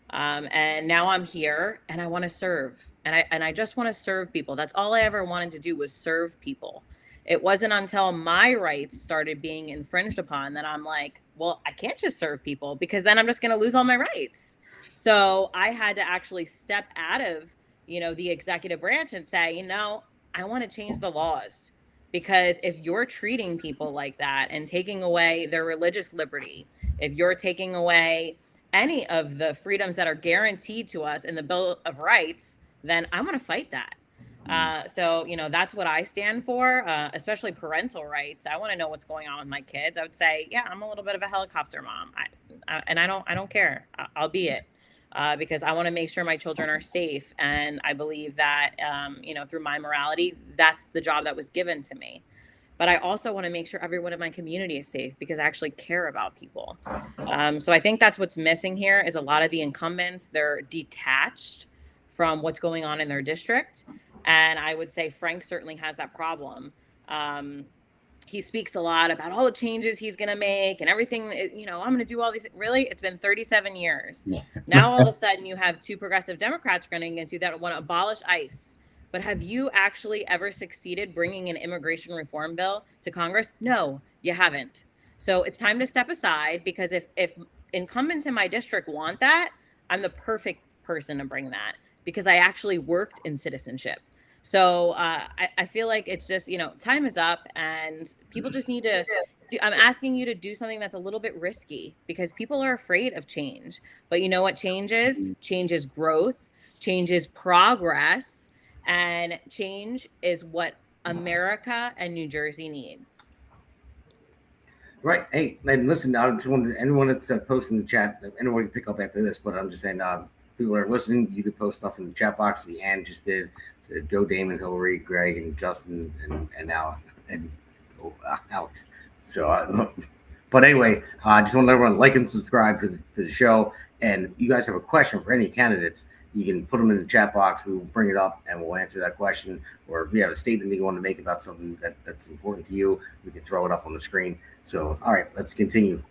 And now I'm here and I want to serve. And I just want to serve people. That's all I ever wanted to do was serve people. It wasn't until my rights started being infringed upon that I'm like, well, I can't just serve people because then I'm just going to lose all my rights. So I had to actually step out of, the executive branch and say, I want to change the laws. Because if you're treating people like that and taking away their religious liberty, if you're taking away any of the freedoms that are guaranteed to us in the Bill of Rights, then I'm going to fight that. So, that's what I stand for, especially parental rights. I want to know what's going on with my kids. I would say, yeah, I'm a little bit of a helicopter mom. I don't care. I'll be it. Because I want to make sure my children are safe. And I believe that, through my morality, that's the job that was given to me. But I also want to make sure everyone in my community is safe because I actually care about people. So I think that's what's missing here is a lot of the incumbents, they're detached from what's going on in their district. And I would say Frank certainly has that problem. He speaks a lot about all the changes he's going to make and everything, I'm going to do all these. Really? It's been 37 years. Yeah. Now, all of a sudden, you have two progressive Democrats running against you that want to abolish ICE. But have you actually ever succeeded bringing an immigration reform bill to Congress? No, you haven't. So it's time to step aside because if incumbents in my district want that, I'm the perfect person to bring that because I actually worked in citizenship. So I feel like it's just, time is up and people just need to I'm asking you to do something that's a little bit risky because people are afraid of change. But you know what change is? Change is growth, change is progress, and change is what America and New Jersey needs. Right. Hey, and listen, I just wanted anyone that's posting in the chat, anyone can pick up after this, but I'm just saying, people are listening, you could post stuff in the chat box. The Ann just did. So go Damon, Hillary, Gregg, and Justin, and Alex. So, but anyway, I just want to let everyone like and subscribe to the show. And you guys have a question for any candidates, you can put them in the chat box. We will bring it up and we'll answer that question. Or if you have a statement that you want to make about something that's important to you, we can throw it up on the screen. So, all right, let's continue.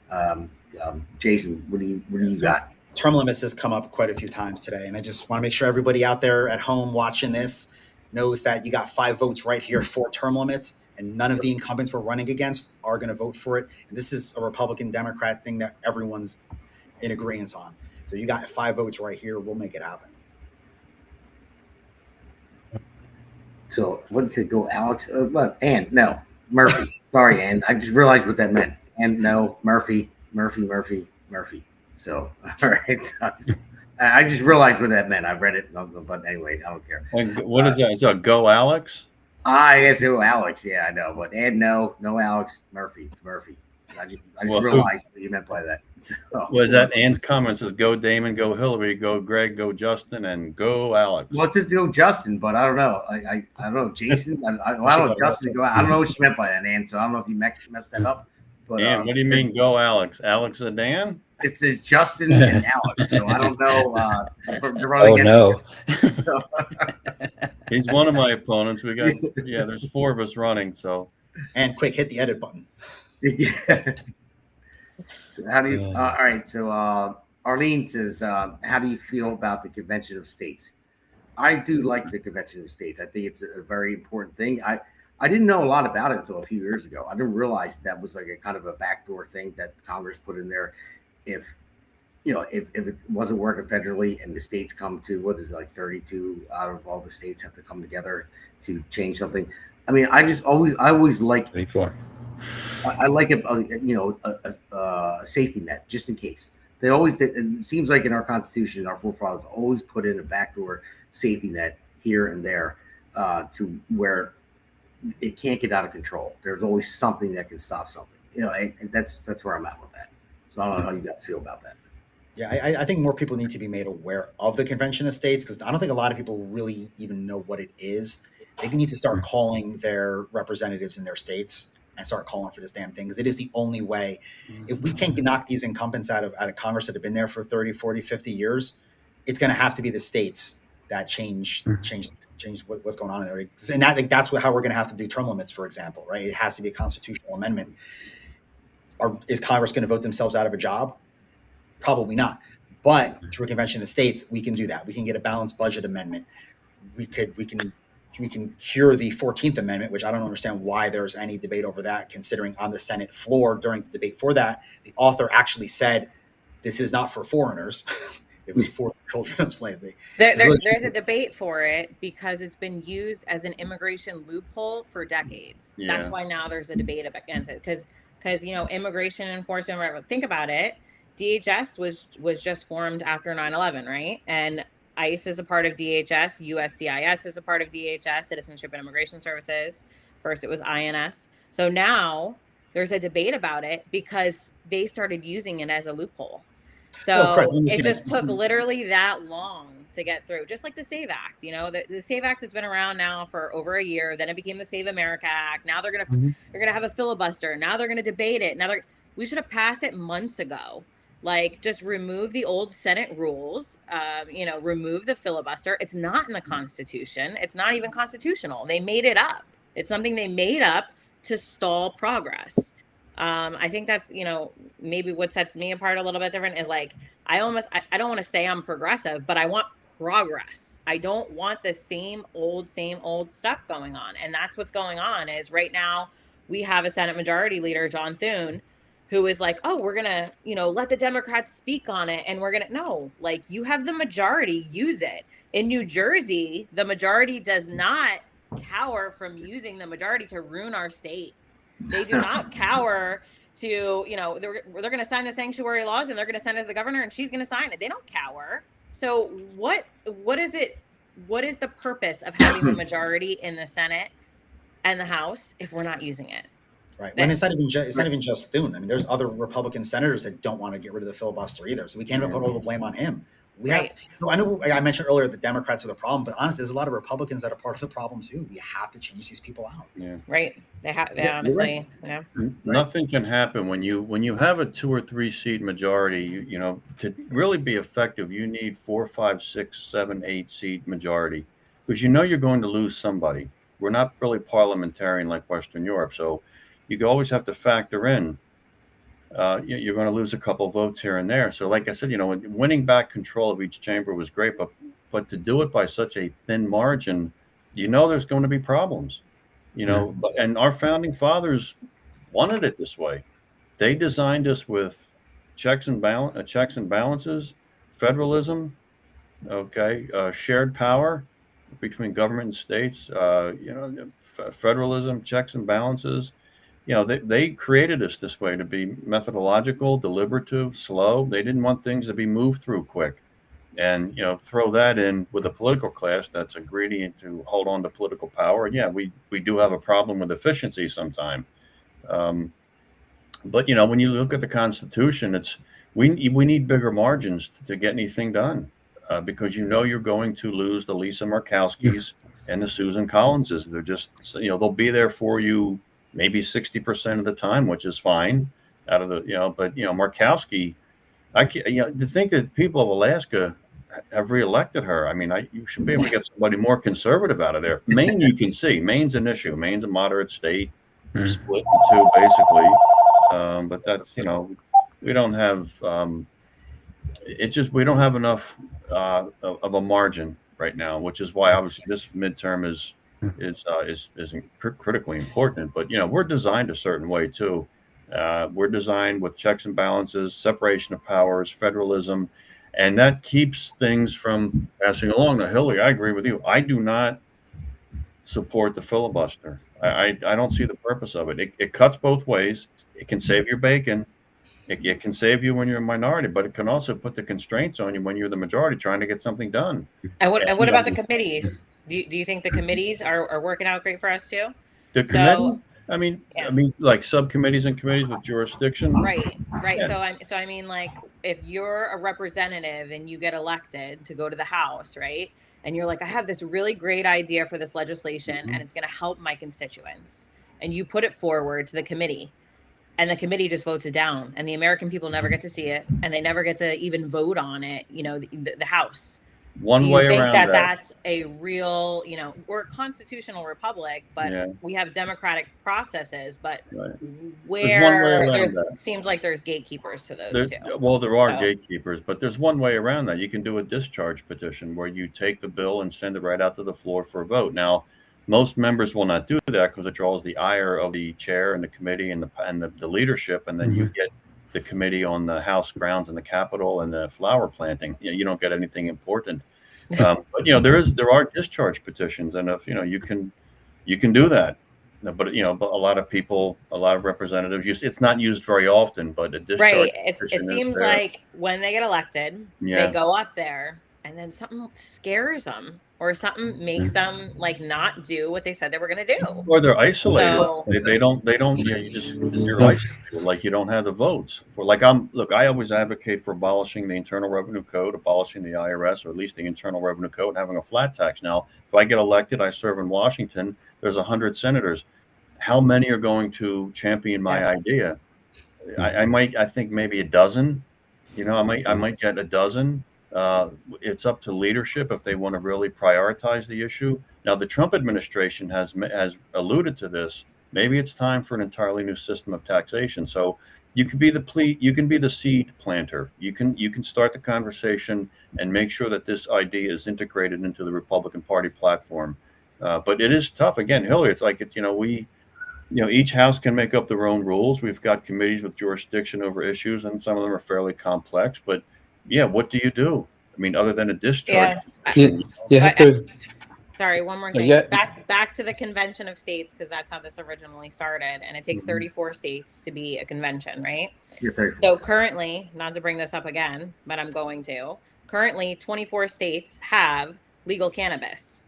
Jason, what do you got? Term limits has come up quite a few times today, and I just want to make sure everybody out there at home watching this knows that you got 5 votes right here for term limits, and none of the incumbents we're running against are going to vote for it. And this is a Republican-Democrat thing that everyone's in agreement on. So you got 5 votes right here. We'll make it happen. So what did it go, Alex? Ann, no, Murphy. Sorry, Ann. I just realized what that meant. And no, Murphy. So, all right. So, I just realized what that meant. I read it, but anyway, I don't care. What is that? Is that Go Alex? I guess it was Alex. Yeah, I know. But Ann, no Alex. Murphy. It's Murphy. I just realized what you meant by that. So, was that Ann's comment says go Damon, go Hillary, go Gregg, go Justin, and go Alex. Well, it says go Justin, but I don't know. I don't know. Jason, I don't know Justin. Go. I don't know what she meant by that, Ann. So I don't know if you messed that up. But Ann, what do you mean go Alex? Alex and Dan? It says Justin and Alex, so I don't know. Oh no! So. He's one of my opponents. We got there's 4 of us running. So, and quick, hit the edit button. Yeah. So how do you? All right. So Arlene says, how do you feel about the Convention of States? I do like the Convention of States. I think it's a very important thing. I didn't know a lot about it until a few years ago. I didn't realize that was like a kind of a backdoor thing that Congress put in there. If it wasn't working federally and the states come to, what is it, like 32 out of all the states have to come together to change something. I mean, I always like 34. I like a safety net just in case. They always did. It seems like in our Constitution, our forefathers always put in a backdoor safety net here and there to where it can't get out of control. There's always something that can stop something, and that's where I'm at with that. So I don't know how you guys feel about that. Yeah, I think more people need to be made aware of the Convention of States because I don't think a lot of people really even know what it is. They need to start calling their representatives in their states and start calling for this damn thing because it is the only way. If we can't knock these incumbents out of Congress that have been there for 30, 40, 50 years, it's going to have to be the states that change what's going on in there. And that's how we're going to have to do term limits, for example, right? It has to be a constitutional amendment. Is Congress going to vote themselves out of a job? Probably not. But through a Convention of States, we can do that. We can get a balanced budget amendment. We can cure the 14th Amendment, which I don't understand why there's any debate over that, considering on the Senate floor during the debate for that, the author actually said, this is not for foreigners. It was for children of slaves. There's a debate for it because it's been used as an immigration loophole for decades. Yeah. That's why now there's a debate against it because immigration enforcement, whatever. Think about it. DHS was just formed after 9/11, right? And ICE is a part of DHS. USCIS is a part of DHS, Citizenship and Immigration Services. First, it was INS. So now there's a debate about it because they started using it as a loophole. So it just took literally that long to get through, just like the SAVE Act. The SAVE Act has been around now for over a year. Then it became the Save America Act. Now they're gonna have a filibuster. Now they're gonna debate it. We should have passed it months ago. Like, just remove the old Senate rules, remove the filibuster. It's not in the Constitution. It's not even constitutional. They made it up. It's something they made up to stall progress. I think that's, maybe what sets me apart a little bit different is like, I don't want to say I'm progressive, but I want progress. I don't want the same old stuff going on. And that's what's going on is right now we have a Senate Majority Leader, John Thune, who is like, oh, we're going to, let the Democrats speak on it. And we're going to, no, like you have the majority, use it. In New Jersey, the majority does not cower from using the majority to ruin our state. They do not cower to, you know, they're going to sign the sanctuary laws and they're going to send it to the governor and she's going to sign it. They don't cower. So what is it? What is the purpose of having the majority in the Senate and the House if we're not using it? Right. When it's not even just Thune. I mean, there's other Republican senators that don't want to get rid of the filibuster either. So we can't even put all the blame on him. We have, I know I mentioned earlier the Democrats are the problem, but honestly, there's a lot of Republicans that are part of the problem too. We have to change these people out. Yeah. Right. They honestly, yeah. Nothing can happen when you have a 2 or 3 seat majority. You know, to really be effective, you need 4, 5, 6, 7, 8 seat majority, because you know you're going to lose somebody. We're not really parliamentarian like Western Europe, so you always have to factor in. You're going to lose a couple of votes here and there. So, like I said, you know, winning back control of each chamber was great, but to do it by such a thin margin, you know, there's going to be problems. You know, and our founding fathers wanted it this way. They designed us with checks and balances, federalism, shared power between government and states. Federalism, checks and balances. You know, they created us this way to be methodological, deliberative, slow. They didn't want things to be moved through quick. And, you know, throw that in with a political class that's a greedy to hold on to political power. And yeah, we do have a problem with efficiency sometimes. But, you know, when you look at the Constitution, we need bigger margins to get anything done, because you know you're going to lose the Lisa Murkowskis and the Susan Collinses. They're just, you know, they'll be there for you maybe 60% of the time, which is fine out of the, you know, but, you know, Murkowski, to think that people of Alaska have reelected her. I mean, you should be able to get somebody more conservative out of there. Maine, you can see. Maine's an issue. Maine's a moderate state, split in two, basically. But that's, you know, we don't have, we don't have enough of a margin right now, which is why obviously this midterm is critically important. But, you know, we're designed a certain way too. We're designed with checks and balances, separation of powers, federalism, and that keeps things from passing along. Now, Hillary, I agree with you. I do not support the filibuster. I don't see the purpose of it. It cuts both ways. It can save your bacon. It can save you when you're a minority, but it can also put the constraints on you when you're the majority trying to get something done. And what about the committees? Do you think the committees are working out great for us too? The committees? I mean, like subcommittees and committees with jurisdiction. Right. Yeah. So I mean, like, if you're a representative and you get elected to go to the House, right? And you're like, I have this really great idea for this legislation, and it's going to help my constituents. And you put it forward to the committee, and the committee just votes it down, and the American people never get to see it, and they never get to even vote on it. You know, the House. Do you think that's a real, you know, we're a constitutional republic, but we have democratic processes, but where seems like there's gatekeepers to those too. Well, there are gatekeepers, but there's one way around that. You can do a discharge petition where you take the bill and send it right out to the floor for a vote. Now, most members will not do that because it draws the ire of the chair and the committee and the leadership, and then you get the committee on the House grounds and the Capitol and the flower planting. You don't get anything important. But you know, there are discharge petitions, and if you know, you can do that. But you know, a lot of people, a lot of representatives it's not used very often, but a discharge petition it seems like when they get elected, they go up there, and then something scares them, or something makes them like not do what they said they were going to do, or they're isolated. So, they don't. Yeah, you're isolated. Like you don't have the votes for. Like I always advocate for abolishing the Internal Revenue Code, abolishing the IRS, or at least the Internal Revenue Code, and having a flat tax. Now, if I get elected, I serve in Washington. There's 100 senators. How many are going to champion my idea? I think maybe a dozen. You know, I might get a dozen. It's up to leadership if they want to really prioritize the issue. Now, the Trump administration has alluded to this. Maybe it's time for an entirely new system of taxation. So you can be the seed planter. You can start the conversation and make sure that this idea is integrated into the Republican Party platform. But it is tough. Again, Hillary, it's like each house can make up their own rules. We've got committees with jurisdiction over issues, and some of them are fairly complex. But yeah, what do you do? I mean, other than a discharge? You have to. Sorry, one more So, thing. yeah. Back to the convention of states, because that's how this originally started, and it takes 34 states to be a convention, right? Yeah, 34. So currently, not to bring this up again, but I'm going to. Currently, 24 states have legal cannabis.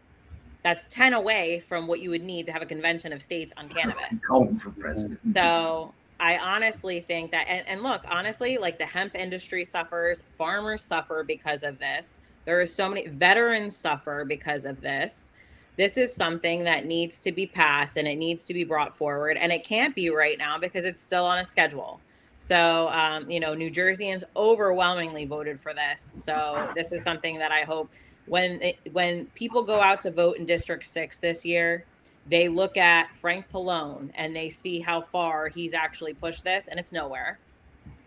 That's 10 away from what you would need to have a convention of states on cannabis. Cullen for president. So I honestly think that, and look, honestly, like the hemp industry suffers, farmers suffer because of this. There are so many veterans suffer because of this. This is something that needs to be passed and it needs to be brought forward. And it can't be right now because it's still on a schedule. So, New Jerseyans overwhelmingly voted for this. So this is something that I hope when people go out to vote in District 6 this year, they look at Frank Pallone and they see how far he's actually pushed this, and it's nowhere.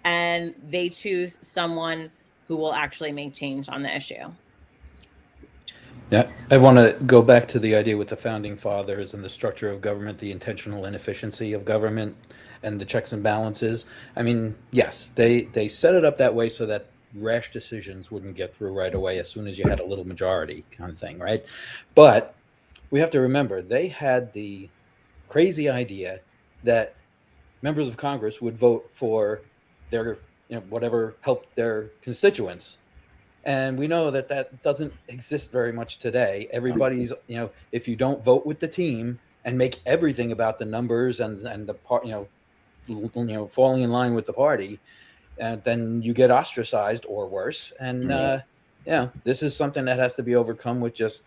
And they choose someone who will actually make change on the issue. Yeah, I want to go back to the idea with the founding fathers and the structure of government, the intentional inefficiency of government, and the checks and balances. I mean, yes, they set it up that way so that rash decisions wouldn't get through right away as soon as you had a little majority kind of thing, right? But we have to remember, they had the crazy idea that members of Congress would vote for their, whatever helped their constituents. And we know that that doesn't exist very much today. Everybody's, if you don't vote with the team and make everything about the numbers and the part, falling in line with the party, then you get ostracized or worse. And this is something that has to be overcome with just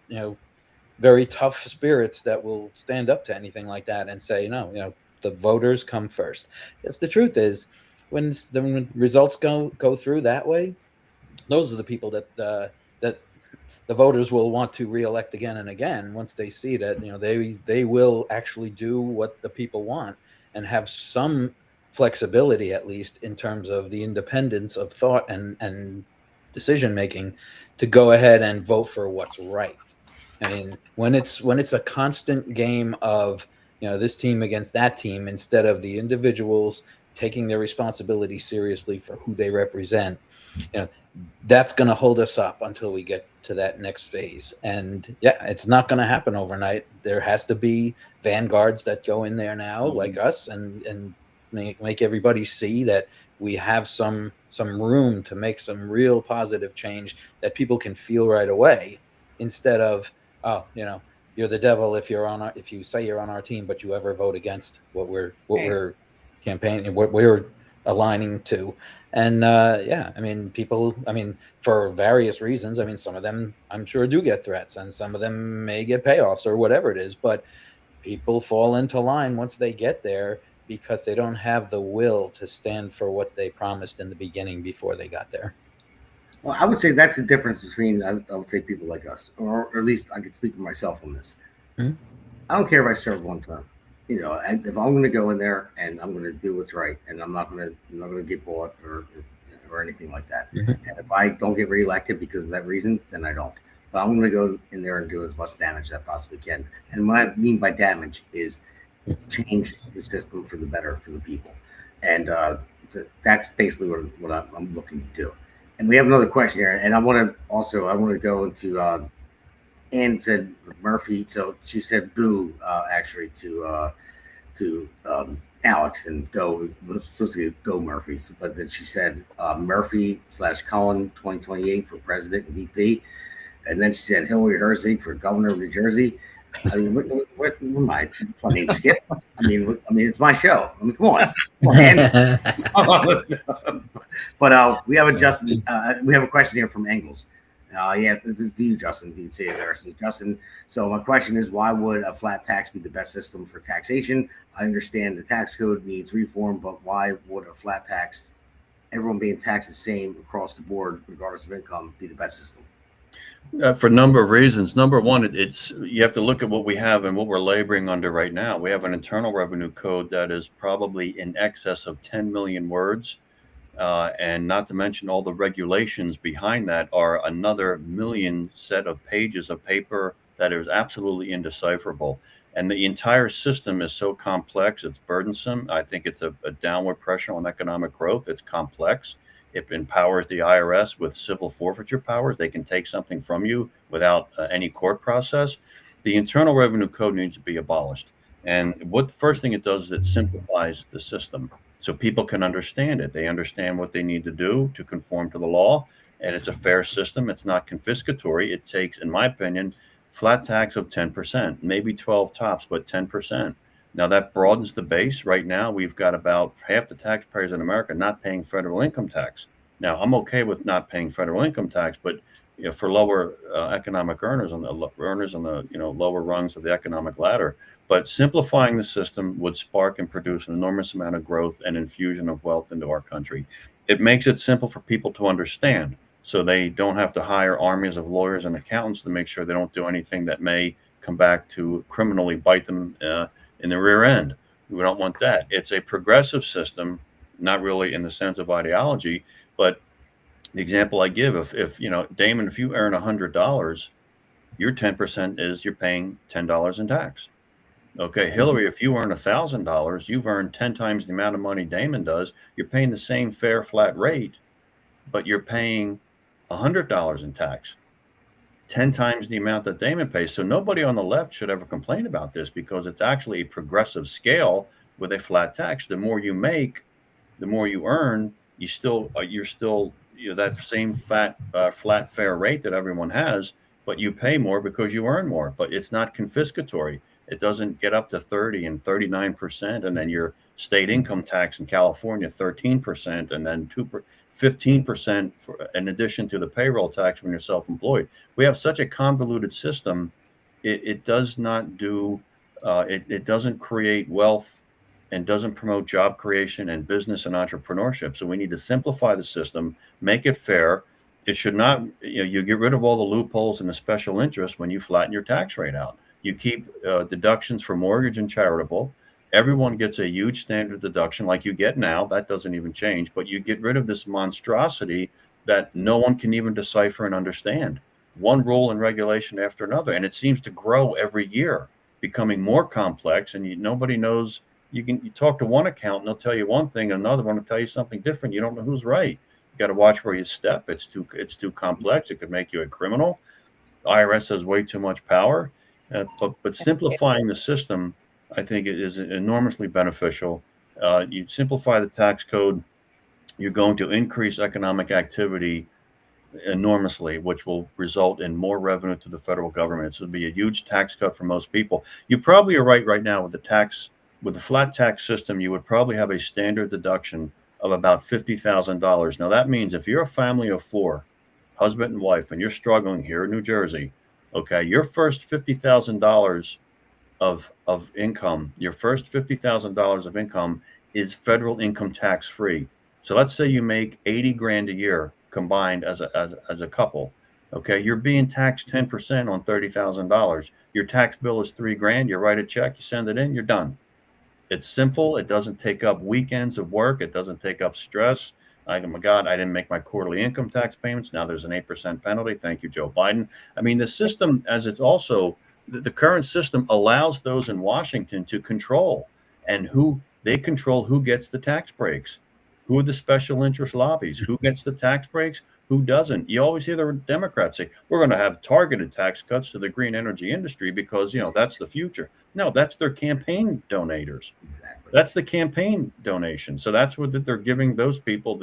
very tough spirits that will stand up to anything like that and say, no, the voters come first. Because the truth is, when the results go through that way, those are the people that the voters will want to reelect again and again once they see that they will actually do what the people want and have some flexibility, at least in terms of the independence of thought and decision making, to go ahead and vote for what's right. I mean, when it's a constant game of this team against that team, instead of the individuals taking their responsibility seriously for who they represent, that's going to hold us up until we get to that next phase. And it's not going to happen overnight. There has to be vanguards that go in there now, like us, and make everybody see that we have some room to make some real positive change that people can feel right away, instead of, you're the devil if you say you're on our team, but you ever vote against what we're campaigning, what we're aligning to. And people, for various reasons, some of them I'm sure do get threats, and some of them may get payoffs or whatever it is, but people fall into line once they get there because they don't have the will to stand for what they promised in the beginning before they got there. Well, I would say that's the difference between, I would say, people like us, or at least I could speak for myself on this. Mm-hmm. I don't care if I serve one term. If I'm going to go in there and I'm going to do what's right, and I'm not going to get bought or anything like that. Mm-hmm. And if I don't get reelected because of that reason, then I don't. But I'm going to go in there and do as much damage as I possibly can. And what I mean by damage is change the system for the better for the people. And that's basically what I'm looking to do. And we have another question here, and I want to go into Ann said Murphy, so she said boo actually to Alex, and go, it was supposed to go Murphy, but then she said Murphy/Cullen 2028 for president and VP, and then she said Hillary Herzig for governor of New Jersey. I mean, what am I playing skip? I mean, it's my show. I mean, come on, man. But we have a Justin. We have a question here from Engels. This is to you, Justin. You can say it there. So, Justin. So my question is, why would a flat tax be the best system for taxation? I understand the tax code needs reform, but why would a flat tax, everyone being taxed the same across the board, regardless of income, be the best system? For a number of reasons. Number one, you have to look at what we have and what we're laboring under right now. We have an internal revenue code that is probably in excess of 10 million words. And not to mention all the regulations behind that are another million set of pages of paper that is absolutely indecipherable. And the entire system is so complex, it's burdensome. I think it's a downward pressure on economic growth. It's complex. It empowers the IRS with civil forfeiture powers. They can take something from you without any court process. The Internal Revenue Code needs to be abolished. And what the first thing it does is it simplifies the system so people can understand it. They understand what they need to do to conform to the law, and it's a fair system. It's not confiscatory. It takes, in my opinion, flat tax of 10%, maybe 12 tops, but 10%. Now that broadens the base. Right now, we've got about half the taxpayers in America not paying federal income tax. Now, I'm okay with not paying federal income tax, but for lower economic earners on the lower rungs of the economic ladder. But simplifying the system would spark and produce an enormous amount of growth and infusion of wealth into our country. It makes it simple for people to understand, so they don't have to hire armies of lawyers and accountants to make sure they don't do anything that may come back to criminally bite them in the rear end. We don't want that. It's a progressive system, not really in the sense of ideology, but the example I give, if Damon, if you earn $100, your 10% is you're paying $10 in tax. Okay, Hillary, if you earn $1,000, you've earned 10 times the amount of money Damon does. You're paying the same fair flat rate, but you're paying $100 in tax, 10 times the amount that Damon pays. So nobody on the left should ever complain about this, because it's actually a progressive scale with a flat tax. The more you make, the more you earn. You're still that same flat fair rate that everyone has, but you pay more because you earn more. But it's not confiscatory. It doesn't get up to 30 and 39%, and then your state income tax in California 13%, and then 15% in addition to the payroll tax when you're self-employed. We have such a convoluted system. It does not do. It doesn't create wealth and doesn't promote job creation and business and entrepreneurship. So we need to simplify the system, make it fair. It should not, you get rid of all the loopholes and the special interest when you flatten your tax rate out. You keep deductions for mortgage and charitable. Everyone gets a huge standard deduction like you get now. That doesn't even change, but you get rid of this monstrosity that no one can even decipher and understand. One rule and regulation after another. And it seems to grow every year, becoming more complex, and nobody knows. You talk to one accountant, they'll tell you one thing, another one will tell you something different. You don't know who's right. You got to watch where you step. It's too complex. It could make you a criminal. The IRS has way too much power. But simplifying the system, I think, it is enormously beneficial. You simplify the tax code, you're going to increase economic activity enormously, which will result in more revenue to the federal government. So it'll be a huge tax cut for most people. You probably are right now with the flat tax system. You would probably have a standard deduction of about $50,000. Now that means if you're a family of four, husband and wife, and you're struggling here in New Jersey, okay, your first $50,000 of income, is federal income tax free. So let's say you make 80 grand a year combined as a couple. Okay, you're being taxed 10% on $30,000. Your tax bill is $3 grand. You write a check, you send it in, you're done. It's simple. It doesn't take up weekends of work. It doesn't take up stress. Oh my God, I didn't make my quarterly income tax payments. Now there's an 8% penalty. Thank you, Joe Biden. I mean, the system, as it's also, the current system allows those in Washington to control, and who gets the tax breaks, who are the special interest lobbies, who gets the tax breaks, who doesn't. You always hear the Democrats say, we're going to have targeted tax cuts to the green energy industry because, that's the future. No, that's their campaign donators. Exactly. That's the campaign donation. So that's what they're giving those people,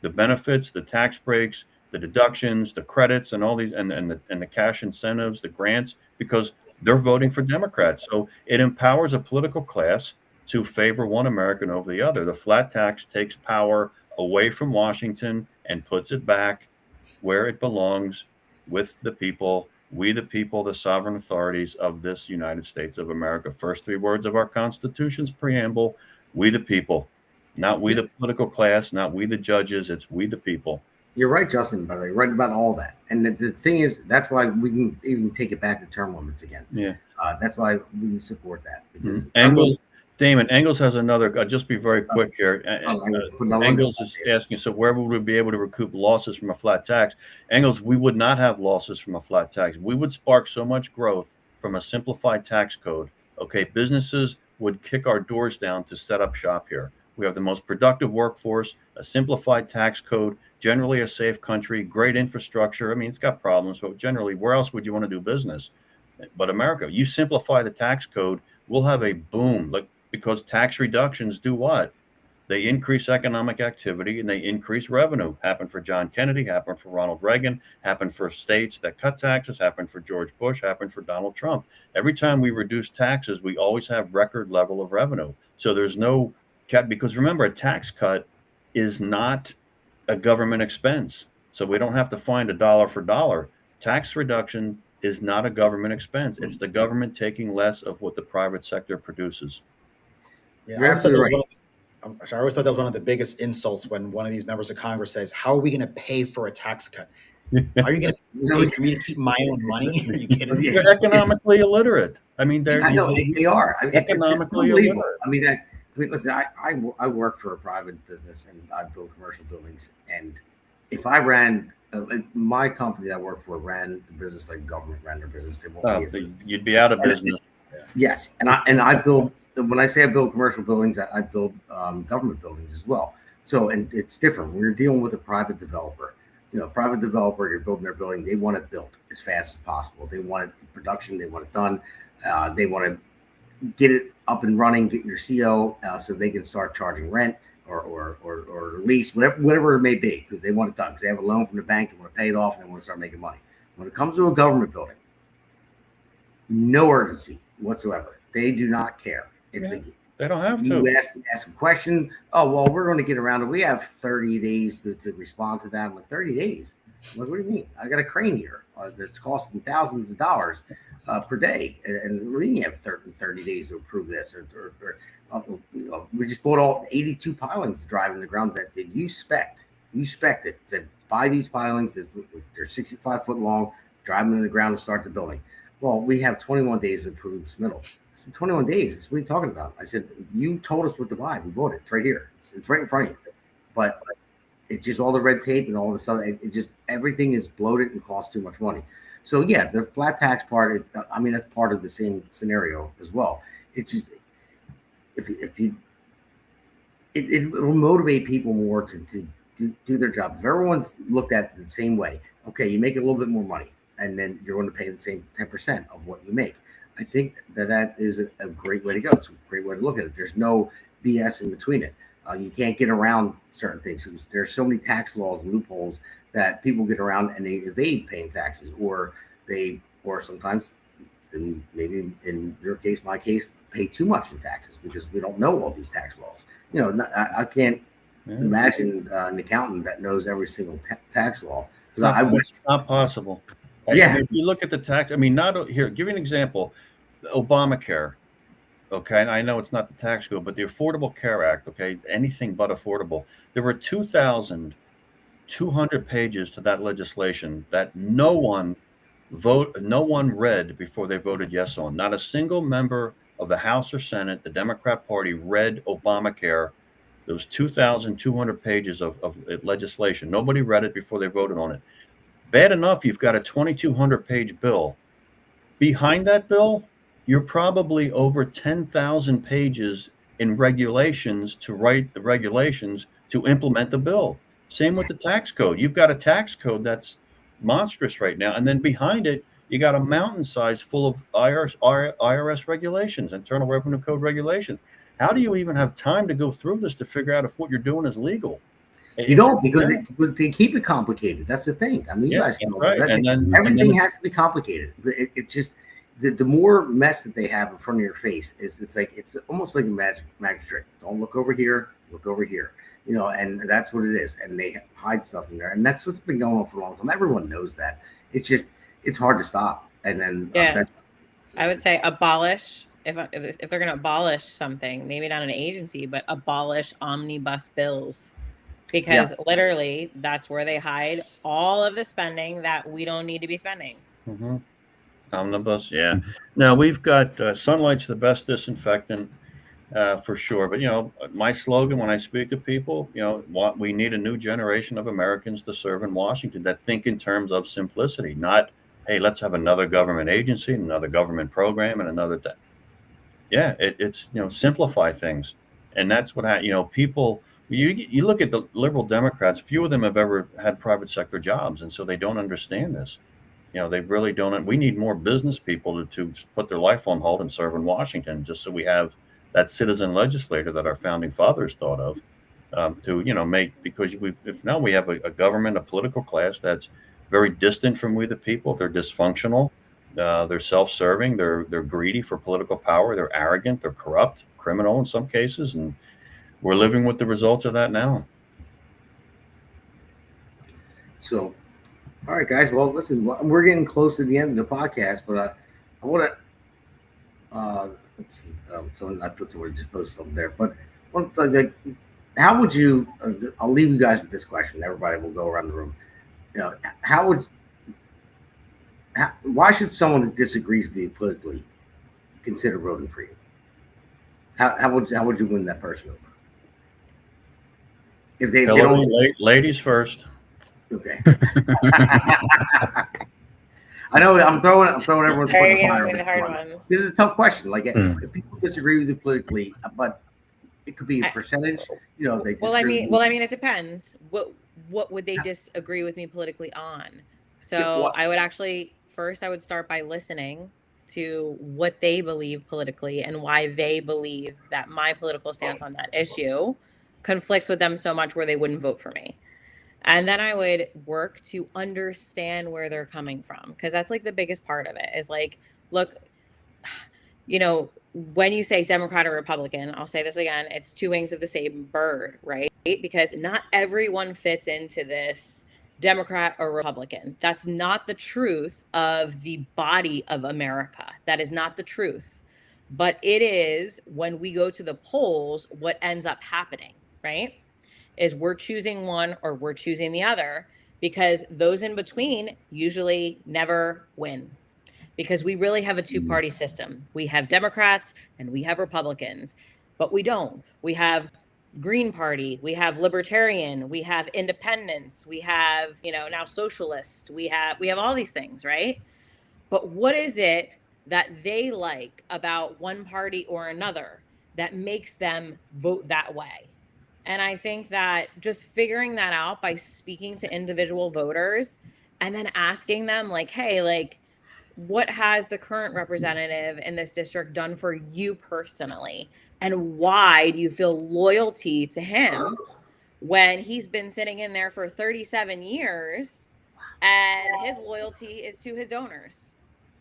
the benefits, the tax breaks, the deductions, the credits, and all these, and the cash incentives, the grants, because they're voting for Democrats. So it empowers a political class to favor one American over the other. The flat tax takes power away from Washington and puts it back where it belongs, with the people, we the people, the sovereign authorities of this United States of America. First three words of our Constitution's preamble: we the people. Not we the political class, not we the judges, it's we the people. You're right, Justin, by the way, right about all that. And the thing is, that's why we can even take it back to term limits again. Yeah. That's why we support that. Because Damon, Engels has another, I'll just be very quick here. Engels is asking, so where would we be able to recoup losses from a flat tax? Engels, we would not have losses from a flat tax. We would spark so much growth from a simplified tax code. Okay, businesses would kick our doors down to set up shop here. We have the most productive workforce, a simplified tax code, generally a safe country, great infrastructure. I mean, it's got problems, but generally, where else would you want to do business? But America, you simplify the tax code, we'll have a boom. Like, because tax reductions do what? They increase economic activity and they increase revenue. Happened for John Kennedy, happened for Ronald Reagan, happened for states that cut taxes, happened for George Bush, happened for Donald Trump. Every time we reduce taxes, we always have record level of revenue. So there's no cap, because remember, a tax cut is not a government expense. So we don't have to find a dollar for dollar. Tax reduction is not a government expense. It's the government taking less of what the private sector produces. Yeah, You're absolutely right. I always thought that was one of the biggest insults when one of these members of Congress says, "How are we going to pay for a tax cut? Are you going to pay for me to keep my own money? Are you kidding me?" They're economically illiterate. I mean, I know they are. I mean, economically it's unbelievable. illiterate. I mean, listen, I work for a private business and I build commercial buildings. And if I ran my company that I work for ran the business like government ran their business, they won't be a business. You'd be out of business. Yes, and I build. When I say I build commercial buildings, I build government buildings as well. So, and it's different when you're dealing with a private developer. Private developer, you're building their building. They want it built as fast as possible. They want it in production. They want it done. They want to get it up and running, get your CO, so they can start charging rent or lease, whatever it may be, because they want it done. Because they have a loan from the bank and want to pay it off and they want to start making money. When it comes to a government building, no urgency whatsoever. They do not care. It's they don't have to. You ask a question. Oh, well, we're going to get around it. We have 30 days to respond to that. I'm like, 30 days? I'm like, what do you mean? I got a crane here that's costing thousands of dollars per day. And we have 30 days to approve this. We just bought all 82 pilings to drive in the ground that you spec'd. You spec'd it. Said, buy these pilings. They're 65 foot long. Drive them in the ground and start the building. Well, we have 21 days to approve the submittal. I said, 21 days? That's what are you talking about? I said, you told us what to buy. We bought it. It's right here. It's right in front of you. But it's just all the red tape and all the stuff. It just, everything is bloated and costs too much money. So, yeah, the flat tax part, that's part of the same scenario as well. It's just, it'll motivate people more to do their job. If everyone's looked at it the same way, okay, you make a little bit more money, and then you're going to pay the same 10% of what you make. I think that is a great way to go. It's a great way to look at it. There's no BS in between it. You can't get around certain things. There's so many tax laws and loopholes that people get around and they evade paying taxes, or sometimes, and maybe in your case, my case, pay too much in taxes because we don't know all these tax laws. I can't imagine an accountant that knows every single tax law. It's not possible. Yeah. If you look at the tax, not here, give you an example. Obamacare. Okay. And I know it's not the tax code, but the Affordable Care Act. Okay. Anything but affordable. There were 2,200 pages to that legislation that no one read before they voted yes on. Not a single member of the House or Senate, the Democrat Party, read Obamacare. Those 2,200 pages of legislation. Nobody read it before they voted on it. Bad enough, you've got a 2,200 page bill. Behind that bill, you're probably over 10,000 pages in regulations to write the regulations to implement the bill. Same with the tax code. You've got a tax code that's monstrous right now. And then behind it, you got a mountain size full of IRS regulations, Internal Revenue Code regulations. How do you even have time to go through this to figure out if what you're doing is legal? You don't, because they keep it complicated. That's the thing. You guys know right. Everything has to be complicated. It's just the more mess that they have in front of your face it's almost like a magic trick. Don't look over here, look over here. And that's what it is. And they hide stuff in there. And that's what's been going on for a long time. Everyone knows that. It's just, it's hard to stop. And then I would say abolish. If they're going to abolish something, maybe not an agency, but abolish omnibus bills. Because literally, that's where they hide all of the spending that we don't need to be spending. Mm-hmm. Omnibus, yeah. Now, we've got sunlight's the best disinfectant for sure. But, my slogan when I speak to people, we need a new generation of Americans to serve in Washington that think in terms of simplicity, not, hey, let's have another government agency, another government program, and another thing. Yeah, it's, simplify things. And that's what, people... You look at the liberal Democrats, few of them have ever had private sector jobs, and so they don't understand this. They really don't. We need more business people to put their life on hold and serve in Washington, just so we have that citizen legislator that our founding fathers thought of, to make, because if now we have a government, a political class that's very distant from we the people. They're dysfunctional. They're self-serving. They're greedy for political power. They're arrogant. They're corrupt, criminal in some cases, and we're living with the results of that now. So, all right, guys. Well, listen, we're getting close to the end of the podcast, but I want to. Let's see. Someone not put the word, just post something there. But how would you? I'll leave you guys with this question. Everybody will go around the room. Why should someone who disagrees with you politically consider voting for you? How would you win that person over? If they don't, ladies first. Okay. I know I'm throwing everyone's foot in the fire. The hard ones. This is a tough question. Like, if people disagree with you politically, but it could be a percentage. They. Well, I mean, it depends. What would they disagree with me politically on? So I would actually first I would start by listening to what they believe politically and why they believe that my political stance on that issue conflicts with them so much where they wouldn't vote for me. And then I would work to understand where they're coming from, because that's like the biggest part of it is like, look, when you say Democrat or Republican, I'll say this again, it's two wings of the same bird, right? Because not everyone fits into this Democrat or Republican. That's not the truth of the body of America. That is not the truth. But it is, when we go to the polls, what ends up happening, right? Is we're choosing one or we're choosing the other, because those in between usually never win, because we really have a two-party system. We have Democrats and we have Republicans, but we don't. We have Green Party, we have Libertarian, we have Independents, we have, now Socialists, we have all these things, right? But what is it that they like about one party or another that makes them vote that way? And I think that just figuring that out by speaking to individual voters and then asking them like, hey, like, what has the current representative in this district done for you personally? And why do you feel loyalty to him when he's been sitting in there for 37 years and his loyalty is to his donors,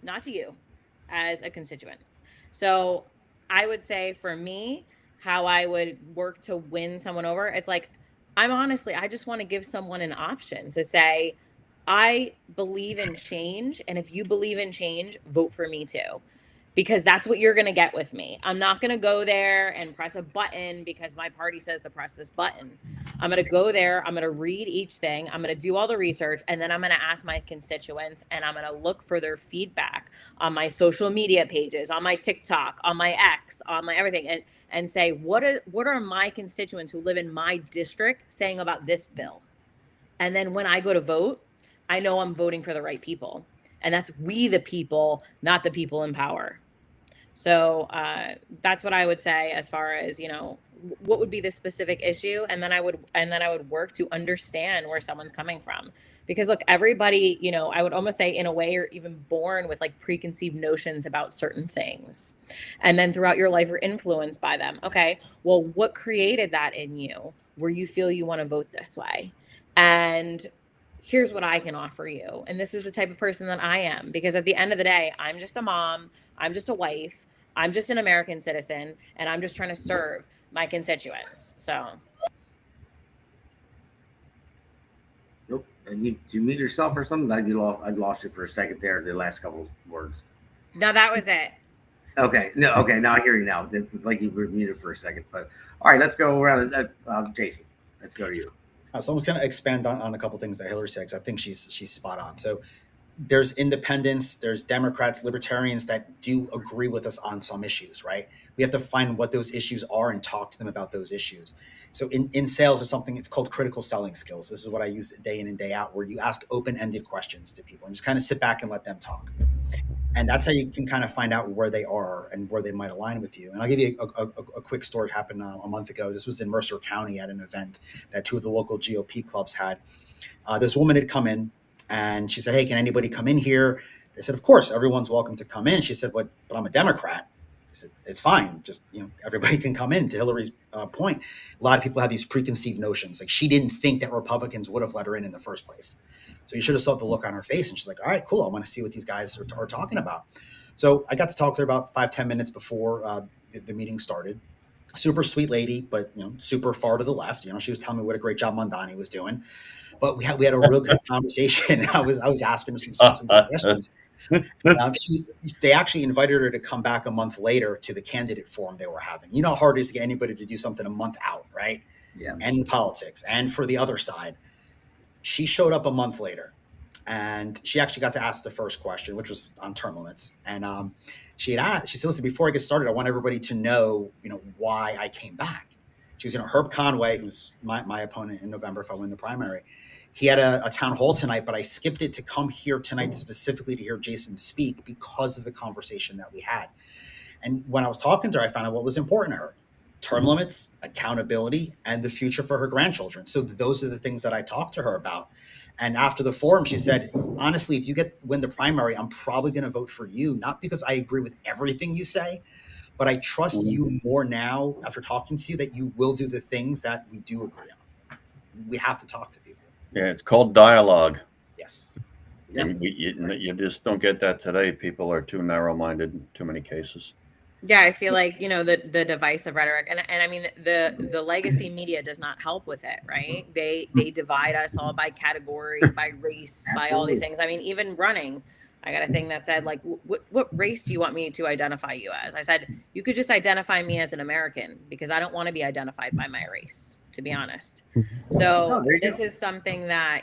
not to you as a constituent? So I would say for me, how I would work to win someone over, it's like, I just want to give someone an option to say, I believe in change. And if you believe in change, vote for me too, because that's what you're going to get with me. I'm not going to go there and press a button because my party says to press this button. I'm going to go there. I'm going to read each thing. I'm going to do all the research. And then I'm going to ask my constituents, and I'm going to look for their feedback on my social media pages, on my TikTok, on my X, on my everything. And say, what are my constituents who live in my district saying about this bill? And then when I go to vote, I know I'm voting for the right people. And that's we the people, not the people in power. So that's what I would say as far as, what would be the specific issue. And then I would work to understand where someone's coming from. Because look, everybody, I would almost say in a way you're even born with like preconceived notions about certain things. And then throughout your life, you're influenced by them. Okay, well, what created that in you where you feel you want to vote this way? And here's what I can offer you. And this is the type of person that I am. Because at the end of the day, I'm just a mom. I'm just a wife. I'm just an American citizen. And I'm just trying to serve my constituents. So. And you mute yourself or something? I lost you for a second there. The last couple words. No, that was it. Okay. No. Okay. Now I hear you. Now it's like you were muted for a second. But all right, let's go around. Jason, let's go to you. So I'm just going to expand on a couple things that Hillary said, because I think she's spot on. So there's independents, there's Democrats, libertarians that do agree with us on some issues, right? We have to find what those issues are and talk to them about those issues. So in sales, there's something, it's called critical selling skills. This is what I use day in and day out, where you ask open-ended questions to people and just kind of sit back and let them talk. And that's how you can kind of find out where they are and where they might align with you. And I'll give you a quick story that happened a month ago. This was in Mercer County at an event that two of the local GOP clubs had. This woman had come in And she said, hey, can anybody come in here? They said, of course, everyone's welcome to come in. She said, but I'm a Democrat. I said, it's fine. Just, everybody can come in. To Hillary's point, a lot of people have these preconceived notions. Like, she didn't think that Republicans would have let her in the first place. So you should have saw the look on her face. And she's like, all right, cool. I want to see what these guys are talking about. So I got to talk to her about 5-10 minutes before the meeting started. Super sweet lady, but super far to the left. She was telling me what a great job Mondani was doing. But we had a real good conversation. I was asking her some good questions. They actually invited her to come back a month later to the candidate forum they were having. You know how hard it is to get anybody to do something a month out, right? Yeah. And in politics, and for the other side. She showed up a month later, and she actually got to ask the first question, which was on term limits. And she said, listen, before I get started, I want everybody to know, why I came back. She was, Herb Conway, who's my opponent in November if I win the primary. He had a town hall tonight, but I skipped it to come here tonight specifically to hear Jason speak because of the conversation that we had. And when I was talking to her, I found out what was important to her: term limits, accountability, and the future for her grandchildren. So those are the things that I talked to her about. And after the forum, she said, honestly, if you win the primary, I'm probably going to vote for you, not because I agree with everything you say, but I trust you more now after talking to you that you will do the things that we do agree on. We have to talk to people. Yeah, it's called dialogue. Yes. And you just don't get that today. People are too narrow-minded in too many cases. Yeah, I feel like, the divisive rhetoric, and I mean, the legacy media does not help with it, right? They divide us all by category, by race, by all these things. I mean, even running, I got a thing that said, like, what race do you want me to identify you as? I said, you could just identify me as an American, because I don't want to be identified by my race, to be honest. So this is something that,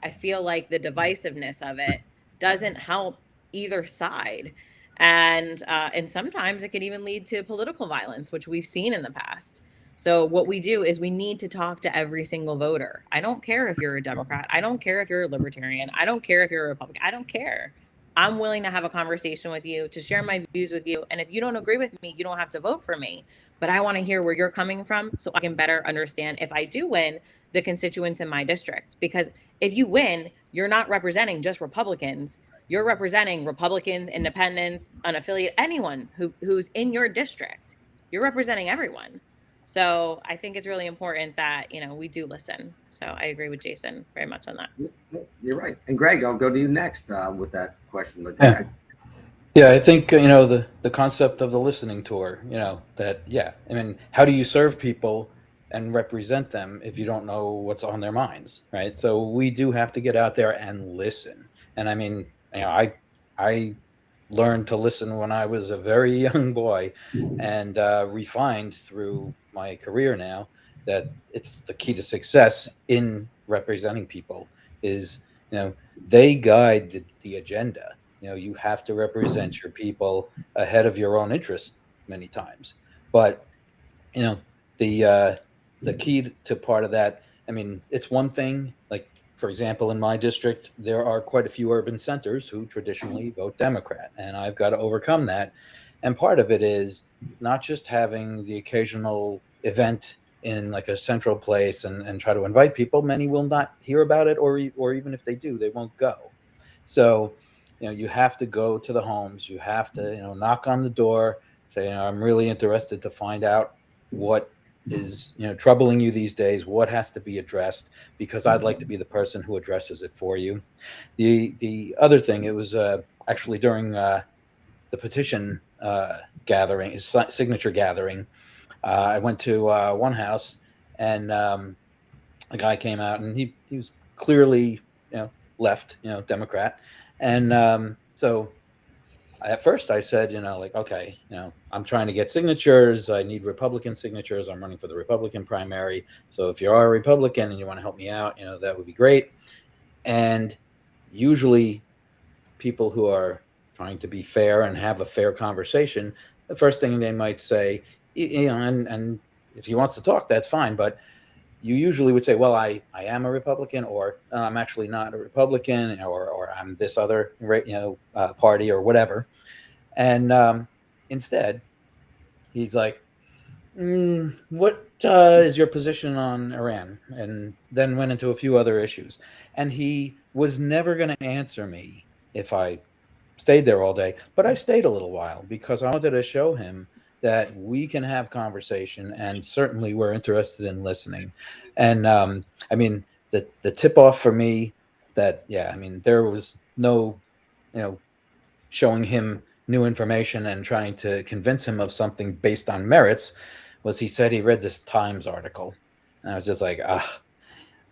I feel like the divisiveness of it doesn't help either side. And sometimes it can even lead to political violence, which we've seen in the past. So what we do is we need to talk to every single voter. I don't care if you're a Democrat. I don't care if you're a Libertarian. I don't care if you're a Republican. I don't care. I'm willing to have a conversation with you, to share my views with you. And if you don't agree with me, you don't have to vote for me. But I want to hear where you're coming from so I can better understand, if I do win, the constituents in my district. Because if you win, you're not representing just Republicans. You're representing Republicans, independents, unaffiliated, anyone who's in your district. You're representing everyone. So I think it's really important that, we do listen. So I agree with Jason very much on that. You're right. And Gregg, I'll go to you next with that question. Yeah, I think, the concept of the listening tour, how do you serve people and represent them if you don't know what's on their minds, right? So we do have to get out there and listen. And I mean, I learned to listen when I was a very young boy, and refined through my career now that it's the key to success in representing people is, they guide the agenda. You have to represent your people ahead of your own interests many times. But, the key to part of that, I mean, it's one thing, like, for example, in my district, there are quite a few urban centers who traditionally vote Democrat, and I've got to overcome that. And part of it is not just having the occasional event in like a central place and try to invite people. Many will not hear about it, or even if they do, they won't go. So, you have to go to the homes. You have to, knock on the door, say, I'm really interested to find out what is troubling you these days, what has to be addressed, because I'd like to be the person who addresses it for you. The other thing, it was actually during the petition gathering, signature gathering, I went to one house, and a guy came out, and he was clearly left, Democrat, and so at first I said, okay, I'm trying to get signatures. I need Republican signatures. I'm running for the Republican primary. So if you are a Republican and you want to help me out, that would be great. And usually people who are trying to be fair and have a fair conversation, the first thing they might say, and if he wants to talk, that's fine. But you usually would say, well, I am a Republican, or I'm actually not a Republican, or I'm this other, party or whatever. And instead, he's like, What is your position on Iran? And then went into a few other issues. And he was never going to answer me if I stayed there all day. But I stayed a little while because I wanted to show him that we can have conversation, and certainly we're interested in listening. And I mean, the tip off for me that, yeah, I mean, there was no, showing him new information and trying to convince him of something based on merits, was he said he read this Times article. And I was just like,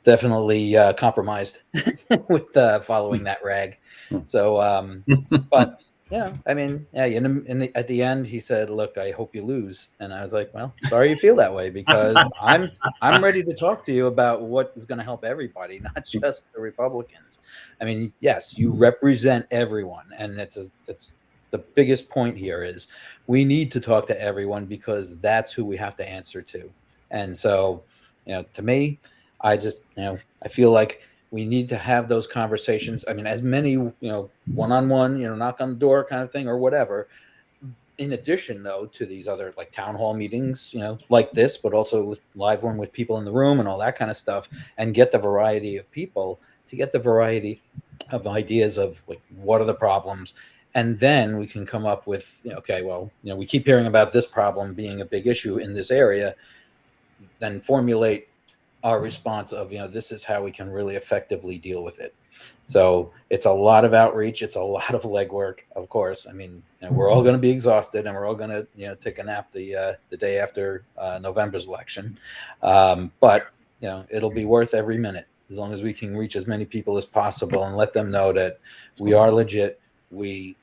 definitely compromised with following that rag. So, but yeah, I mean, yeah, at the end, he said, "Look, I hope you lose," and I was like, "Well, sorry you feel that way, because I'm ready to talk to you about what is going to help everybody, not just the Republicans. I mean, yes, you represent everyone, and it's the biggest point here is we need to talk to everyone because that's who we have to answer to. And so, to me, I just, I feel like we need to have those conversations. I mean, as many, one-on-one, knock on the door kind of thing or whatever. In addition, though, to these other like town hall meetings, like this, but also with live one with people in the room and all that kind of stuff, and get the variety of people to get the variety of ideas of like, what are the problems? And then we can come up with, okay, well, we keep hearing about this problem being a big issue in this area, then formulate our response of, this is how we can really effectively deal with it. So it's a lot of outreach. It's a lot of legwork, of course. I mean, we're all going to be exhausted, and we're all going to, take a nap the day after November's election. But, it'll be worth every minute as long as we can reach as many people as possible and let them know that we are legit. We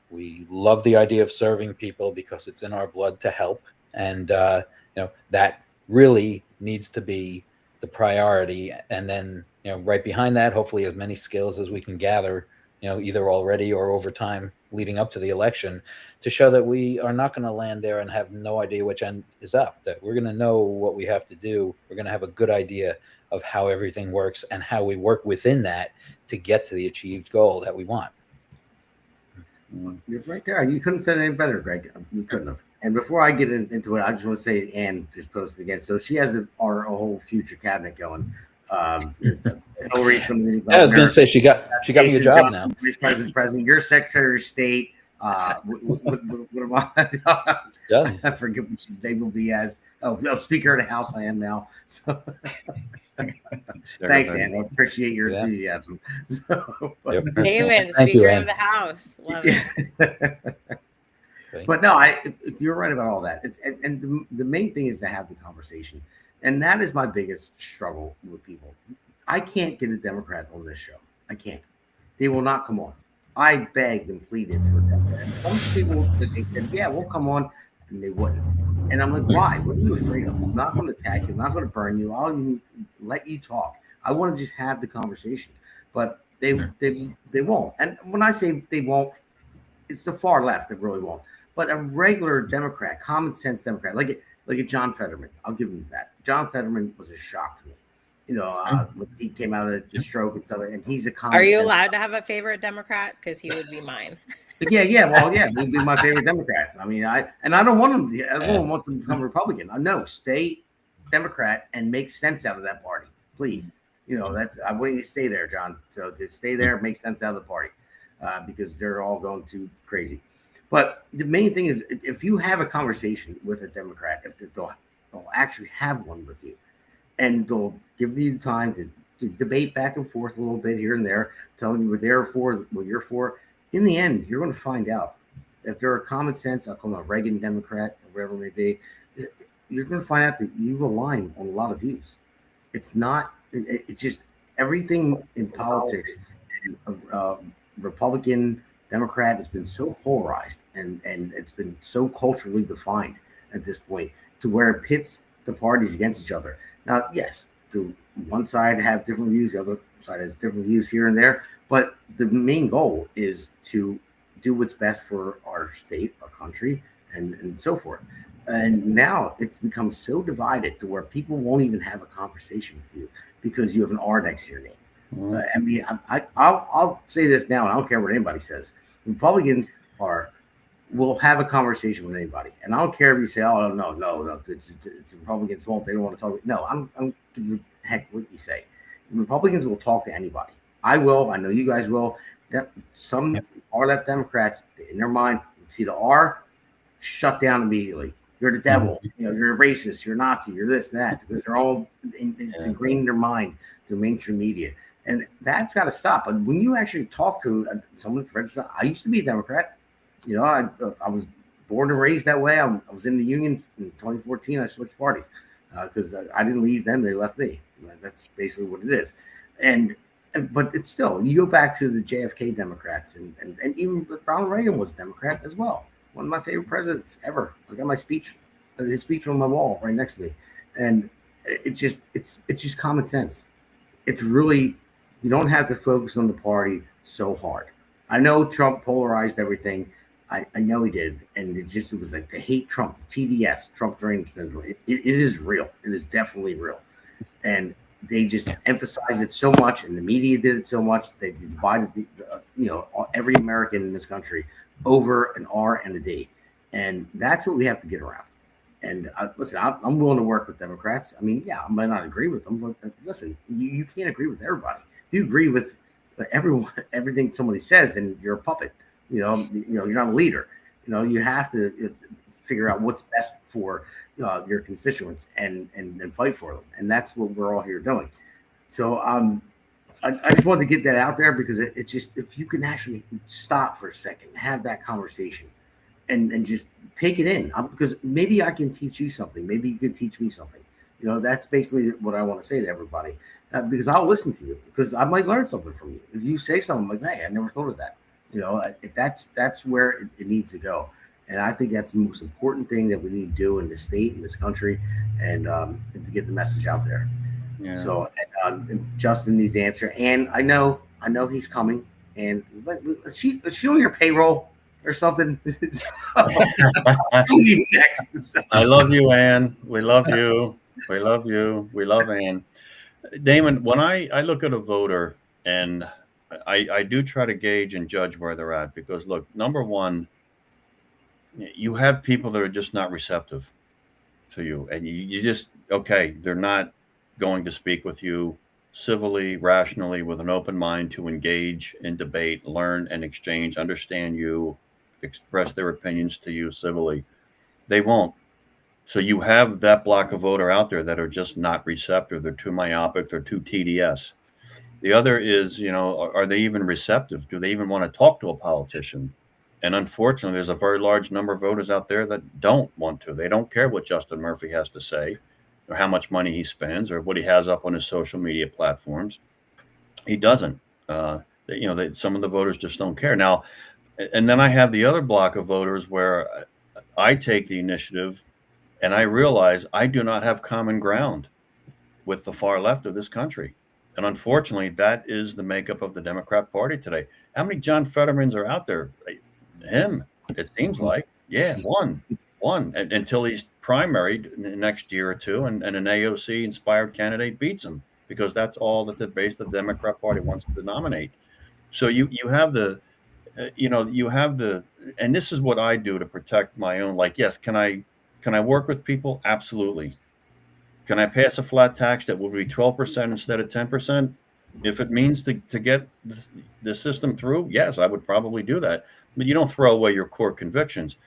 love the idea of serving people because it's in our blood to help. And, that really needs to be the priority. And then, right behind that, hopefully as many skills as we can gather, either already or over time leading up to the election, to show that we are not going to land there and have no idea which end is up, that we're going to know what we have to do. We're going to have a good idea of how everything works and how we work within that to get to the achieved goal that we want. You're right there. You couldn't have said it any better, Gregg. You couldn't have. And before I get into it, I just want to say Ann just posted again. So she has our whole future cabinet going. Hillary's going to be. I was going to say she got me a job now. Vice President, your Secretary of State. What am I? Yeah. I forget what they will be as. Speaker of the House. I am now. So thanks, Ann. I appreciate your enthusiasm. So, Damon, Speaker of the House. Love it. But no, you're right about all that. And the main thing is to have the conversation, and that is my biggest struggle with people. I can't get a Democrat on this show. I can't. They will not come on. I begged and pleaded for them. Some people, they said, "Yeah, we'll come on," and they wouldn't. And I'm like, "Why? What are you afraid of? I'm not going to attack you. I'm not going to burn you. I'll even let you talk. I want to just have the conversation." But they won't. And when I say they won't, it's the far left that really won't. But a regular Democrat, common sense Democrat, like a John Fetterman, I'll give him that. John Fetterman was a shock to me. When he came out of the stroke and stuff, and he's a common. Are you allowed to have a favorite Democrat? Because he would be mine. Yeah. He'd be my favorite Democrat. I mean, I don't want him. I don't want him to become Republican. No, stay Democrat and make sense out of that party, please. I want you to stay there, John. So to stay there, make sense out of the party, because they're all going too crazy. But the main thing is, if you have a conversation with a Democrat, if they'll actually have one with you, and they'll give you time to debate back and forth a little bit here and there, telling you what they're for, what you're for. In the end, you're going to find out if they're a common sense, I'll call them a Reagan Democrat, or whatever it may be. You're going to find out that you align on a lot of views. It's not. It's just everything in politics. Republican, Democrat has been so polarized, and it's been so culturally defined at this point, to where it pits the parties against each other. Now, yes, the one side have different views, the other side has different views here and there, but the main goal is to do what's best for our state, our country, and so forth. And now it's become so divided to where people won't even have a conversation with you because you have an R next to your name. I mean, I'll say this now, and I don't care what anybody says. Republicans are will have a conversation with anybody. And I don't care if you say, "Oh no, it's Republicans' fault. They don't want to talk." No, I'm giving a heck what you say. Republicans will talk to anybody. I will. I know you guys will. Some far left Democrats, in their mind, you see the R, shut down immediately. You're the devil. You're a racist. You're a Nazi. You're this and that, because they're all it's ingrained in their mind through mainstream media, and that's got to stop. But when you actually talk to someone, friends, I used to be a Democrat. I was born and raised that way. I was in the union in 2014. I switched parties because I didn't leave them; they left me. That's basically what it is. But it's still, you go back to the JFK Democrats, and even Ronald Reagan was a Democrat as well. One of my favorite presidents ever. I got his speech on my wall right next to me, and it's just common sense. It's really, you don't have to focus on the party so hard. I know Trump polarized everything. I know he did, and it was like the hate Trump, TDS, Trump derangement. It is real. It is definitely real, and they just emphasized it so much, and the media did it so much. They divided every American in this country over an R and a D, and that's what we have to get around. And listen, I'm willing to work with Democrats. I mean, yeah, I might not agree with them, but listen, you can't agree with everybody. If you agree with everything somebody says, then you're a puppet. You're not a leader. You have to figure out what's best for your constituents and fight for them. And that's what we're all here doing. So I just wanted to get that out there because it's just, if you can actually stop for a second, have that conversation and just take it in, because maybe I can teach you something. Maybe you can teach me something. That's basically what I want to say to everybody, because I'll listen to you, because I might learn something from you. If you say something like, "Hey, I never thought of that," that's where it needs to go. And I think that's the most important thing that we need to do in this state, in this country, and to get the message out there. Yeah. So Justin needs to answer, and I know he's coming. And is she on your payroll or something? Next. I love you, Ann. We love you. We love you. We love Ann. Damon, when I look at a voter, and I do try to gauge and judge where they're at, because look, number one, you have people that are just not receptive to you, and you just, okay, they're not going to speak with you civilly, rationally, with an open mind to engage in debate, learn and exchange, understand you, express their opinions to you civilly. They won't. So you have that block of voter out there that are just not receptive. They're too myopic. They're too TDS. The other is, are they even receptive? Do they even want to talk to a politician? And unfortunately, there's a very large number of voters out there that don't want to. They don't care what Justin Murphy has to say, or how much money he spends, or what he has up on his social media platforms. He doesn't. Some of the voters just don't care. Now, and then I have the other block of voters where I take the initiative, and I realize I do not have common ground with the far left of this country. And unfortunately, that is the makeup of the Democrat Party today. How many John Fettermans are out there? Him, it seems like. Yeah, one, until he's primaried next year or two, and an AOC-inspired candidate beats him, because that's all that the base of the Democrat Party wants to nominate. So you have the, and this is what I do to protect my own. Like, yes, can I work with people? Absolutely. Can I pass a flat tax that will be 12% instead of 10%? If it means to get the system through, yes, I would probably do that. But you don't throw away your core convictions.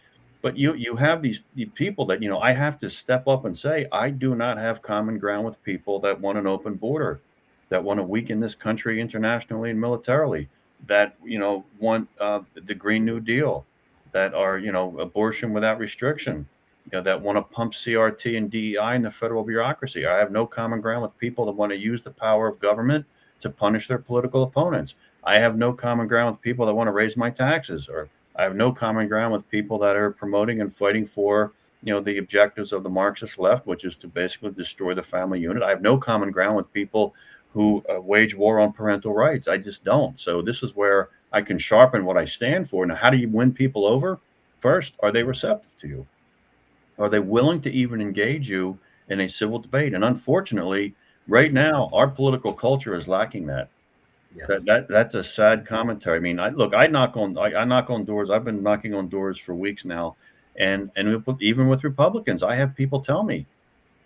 But you have these people that, I have to step up and say, I do not have common ground with people that want an open border, that want to weaken this country internationally and militarily, that, want the Green New Deal, that are, abortion without restriction, that want to pump CRT and DEI in the federal bureaucracy. I have no common ground with people that want to use the power of government to punish their political opponents. I have no common ground with people that want to raise my taxes, or I have no common ground with people that are promoting and fighting for, the objectives of the Marxist left, which is to basically destroy the family unit. I have no common ground with people who wage war on parental rights. I just don't. So this is where I can sharpen what I stand for. Now, how do you win people over? First, are they receptive to you? Are they willing to even engage you in a civil debate? And unfortunately, right now, our political culture is lacking that. Yes. That's a sad commentary. I mean, I knock on doors. I've been knocking on doors for weeks now, and even with Republicans, I have people tell me,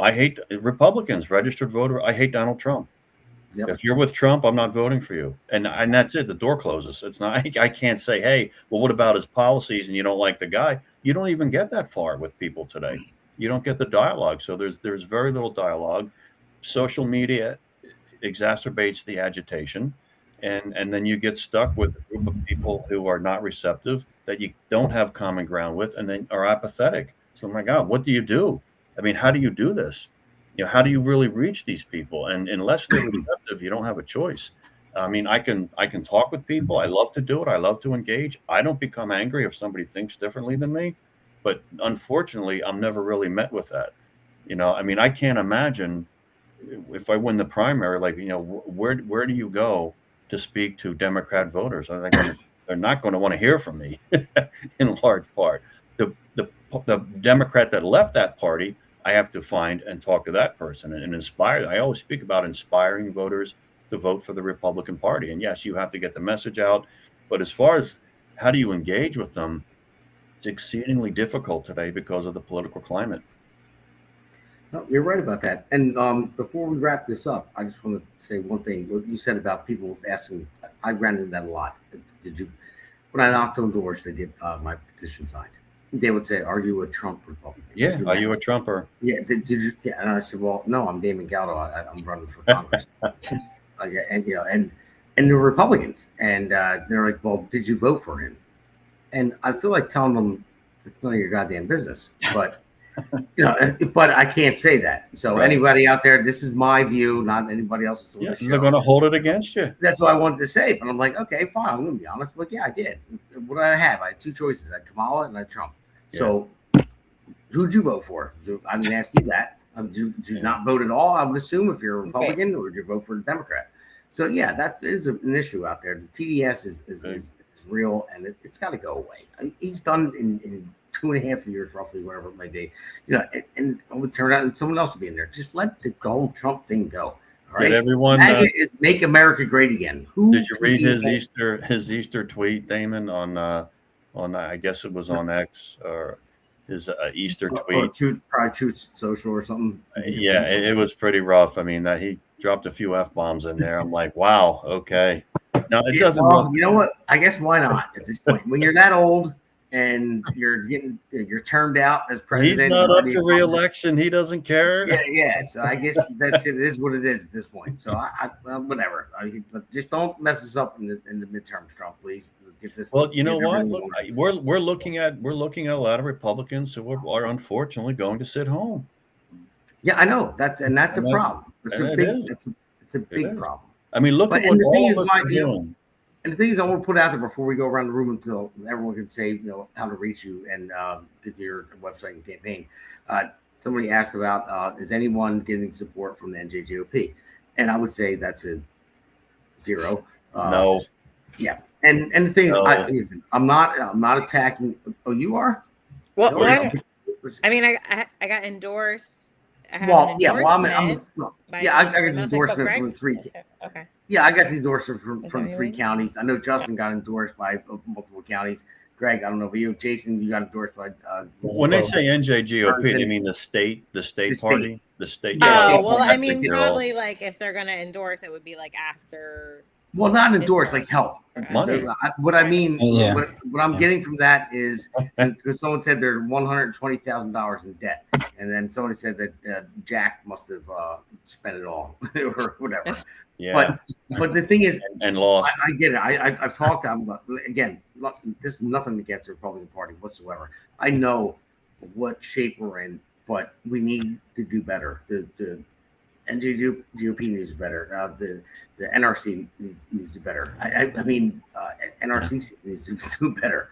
I hate Republicans, registered voter. I hate Donald Trump. Yep. If you're with Trump, I'm not voting for you. And that's it. The door closes. It's not, I can't say, hey, well, what about his policies? And you don't like the guy. You don't even get that far with people today. You don't get the dialogue. So there's very little dialogue. Social media exacerbates the agitation. And then you get stuck with a group of people who are not receptive, that you don't have common ground with, and then are apathetic. So, my God, what do you do? I mean, how do you do this? How do you really reach these people? And unless they're receptive, you don't have a choice. I mean, I can talk with people. I love to do it. I love to engage. I don't become angry if somebody thinks differently than me. But unfortunately, I'm never really met with that. I mean, I can't imagine if I win the primary, like, where do you go to speak to Democrat voters? I think they're not going to want to hear from me in large part. The Democrat that left that party, I have to find and talk to that person and inspire. I always speak about inspiring voters to vote for the Republican Party. And yes, you have to get the message out. But as far as how do you engage with them, it's exceedingly difficult today because of the political climate. No, you're right about that. And before we wrap this up, I just want to say one thing. What you said about people asking, I ran into that a lot. When I knocked on doors, they get my petition signed. They would say, "Are you a Trump Republican?" Yeah, are you a Trumper? Yeah, did you? Yeah, and I said, "Well, no, I'm Damon Galdo. I'm running for Congress." And they're Republicans, and they're like, "Well, did you vote for him?" And I feel like telling them it's none of your goddamn business, but but I can't say that. So Right. Anybody out there, this is my view, not anybody else's. Yeah, they're going to hold it against you. That's what I wanted to say, but I'm like, okay, fine. I'm going to be honest. But yeah, I did. What did I have? I had two choices: I had Kamala and I had Trump. Yeah. So, who'd you vote for? I didn't ask you that. Did you not vote at all? I would assume if you're a Republican, or did you vote for the Democrat? So yeah, that is an issue out there. The TDS is real, and it's got to go away. He's done in 2.5 years, roughly, whatever it may be. And it would turn out, and someone else would be in there. Just let the whole Trump thing go. All right. Did everyone make America great again? Did you read his Easter tweet, Damon, on I guess it was on X, or his Easter tweet? Probably Truth Social or something. Yeah, it was pretty rough. I mean, that he dropped a few F-bombs in there. I'm like, wow, okay. Now it doesn't. Well, you know what? I guess why not at this point? When you're that old and you're termed out as president, he's not up to re-election. He doesn't care. Yeah. So I guess that's it. It is what it is at this point. So whatever. Just don't mess us up in the midterms, Trump, please. Get this. Well, you know what? Look, we're looking at a lot of Republicans who are unfortunately going to sit home. Yeah, I know that's a problem. It's a big problem. I mean, look at what all of us are doing. And the thing is, I want to put out there before we go around the room until everyone can say, how to reach you and get to your website and campaign. Somebody asked about, is anyone getting support from the NJGOP? And I would say that's a 0. No. Yeah. And the thing is, listen, I'm not attacking. Oh, you are? Well, I mean, I got endorsed. I got an endorsement from 3. Okay. Yeah, I got the endorsement from 3 counties. I know Justin got endorsed by multiple counties. Gregg, I don't know about you. Jason, you got endorsed by. When they say NJGOP, they mean the state party, the state. I mean, probably like if they're gonna endorse, it would be like after. Well, not endorse, like help. Money. What I mean, what I'm getting from that is because someone said they're $120,000 in debt, and then somebody said that Jack must have spent it all or whatever. Yeah. But the thing is, and lost. I get it. I've talked to them about, again. This is nothing against the Republican Party whatsoever. I know what shape we're in, but we need to do better. The NJGOP needs to do better. The NRC needs to do better. I mean, NRC needs to do better.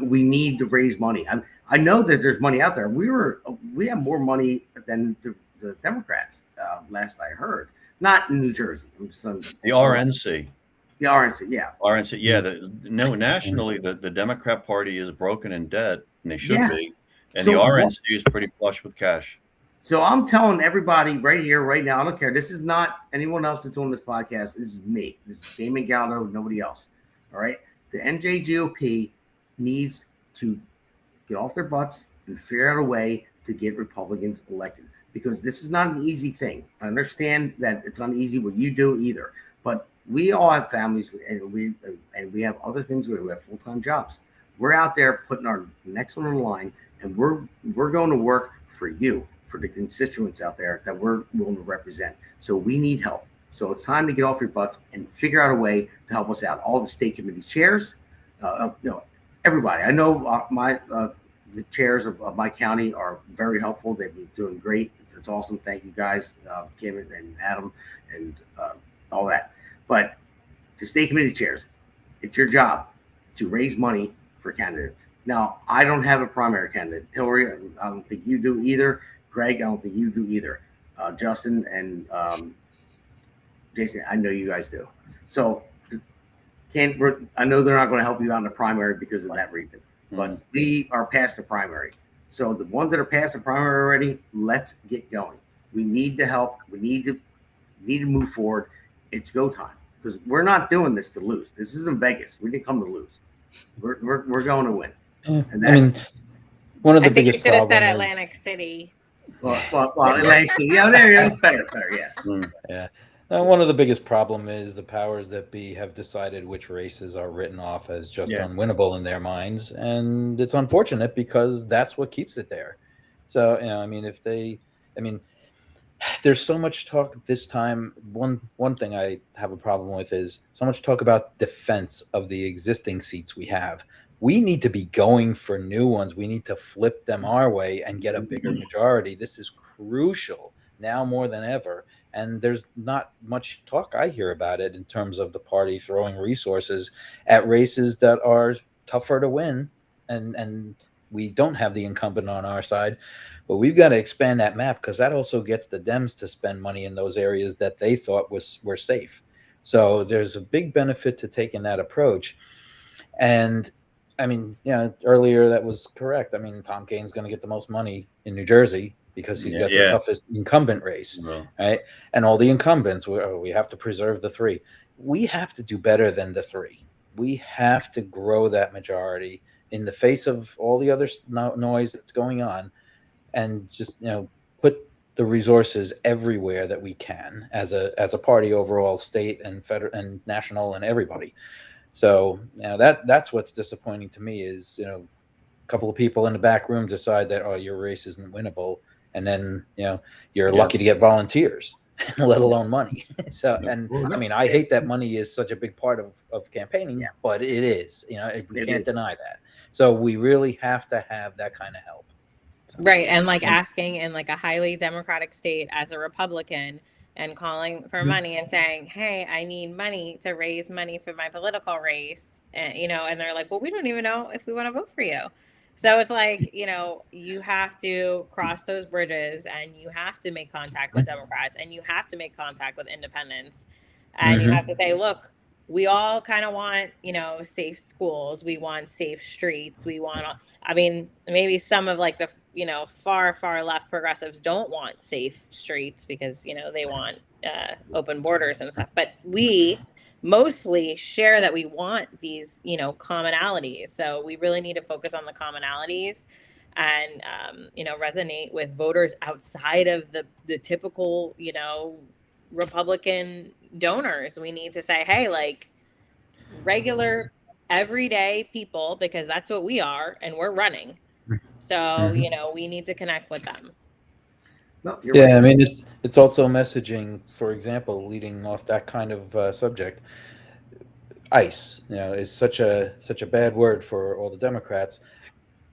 We need to raise money. I know that there's money out there. We have more money than the Democrats. Last I heard, not in New Jersey. The RNC. The RNC, yeah. RNC, yeah. Nationally, the Democrat Party is broken in debt, and they should be. And so the RNC is pretty flush with cash. So I'm telling everybody right here, right now, I don't care. This is not anyone else that's on this podcast. This is me. This is Damon Galdo, nobody else. All right. The NJGOP needs to get off their butts and figure out a way to get Republicans elected, because this is not an easy thing. I understand that it's not easy what you do either, but we all have families and we have other things. We have full-time jobs. We're out there putting our necks on the line, and we're going to work for you, for the constituents out there that we're willing to represent. So we need help. So it's time to get off your butts and figure out a way to help us out. All the state committee chairs, everybody. I know the chairs of my county are very helpful. They've been doing great. It's awesome. Thank you guys, Kim and Adam and all that. But the state committee chairs, it's your job to raise money for candidates. Now, I don't have a primary candidate. Hillary, I don't think you do either. Gregg, I don't think you do either. Justin and Jason, I know you guys do. So I know they're not going to help you out in the primary because of that reason. But we are past the primary. So the ones that are past the primary already, let's get going. We need the help. We need to move forward. It's go time, because we're not doing this to lose. This isn't Vegas. We didn't come to lose. We're going to win. I mean, one of the biggest could have said problems Atlantic City. Well, Atlantic City. Yeah, there you go. Better. Yeah. Yeah. One of the biggest problem is the powers that be have decided which races are written off as just unwinnable in their minds, and it's unfortunate because that's what keeps it there. So, there's so much talk this time. One thing I have a problem with is so much talk about defense of the existing seats we have. We need to be going for new ones. We need to flip them our way and get a bigger majority. This is crucial now more than ever. And there's not much talk I hear about it in terms of the party throwing resources at races that are tougher to win. And we don't have the incumbent on our side. But we've got to expand that map, because that also gets the Dems to spend money in those areas that they thought were safe. So there's a big benefit to taking that approach. And I mean, earlier that was correct. I mean, Tom Kaine's going to get the most money in New Jersey because he's got the toughest incumbent race, right? And all the incumbents, we have to preserve the three. We have to do better than the three. We have to grow that majority in the face of all the other noise that's going on, and just put the resources everywhere that we can as a party overall, state and federal and national and everybody. So that's what's disappointing to me is a couple of people in the back room decide that your race isn't winnable, and then you're lucky to get volunteers, let alone money. So I mean, I hate that money is such a big part of campaigning, but it is. We can't deny that. So we really have to have that kind of help. Right. And asking in a highly Democratic state as a Republican and calling for money and saying, hey, I need money to raise money for my political race. And, and they're like, well, we don't even know if we want to vote for you. So it's you have to cross those bridges, and you have to make contact with Democrats, and you have to make contact with independents. And you have to say, look, we all kind of want, safe schools. We want safe streets. We want, maybe some of the, far, far left progressives don't want safe streets because, they want open borders and stuff. But we mostly share that we want these, commonalities. So we really need to focus on the commonalities and, resonate with voters outside of the typical, Republican donors. We need to say, hey, regular everyday people, because that's what we are, and we're running. So, we need to connect with them. No, you're right. I mean, it's also messaging, for example, leading off that kind of subject. ICE, is such a bad word for all the Democrats,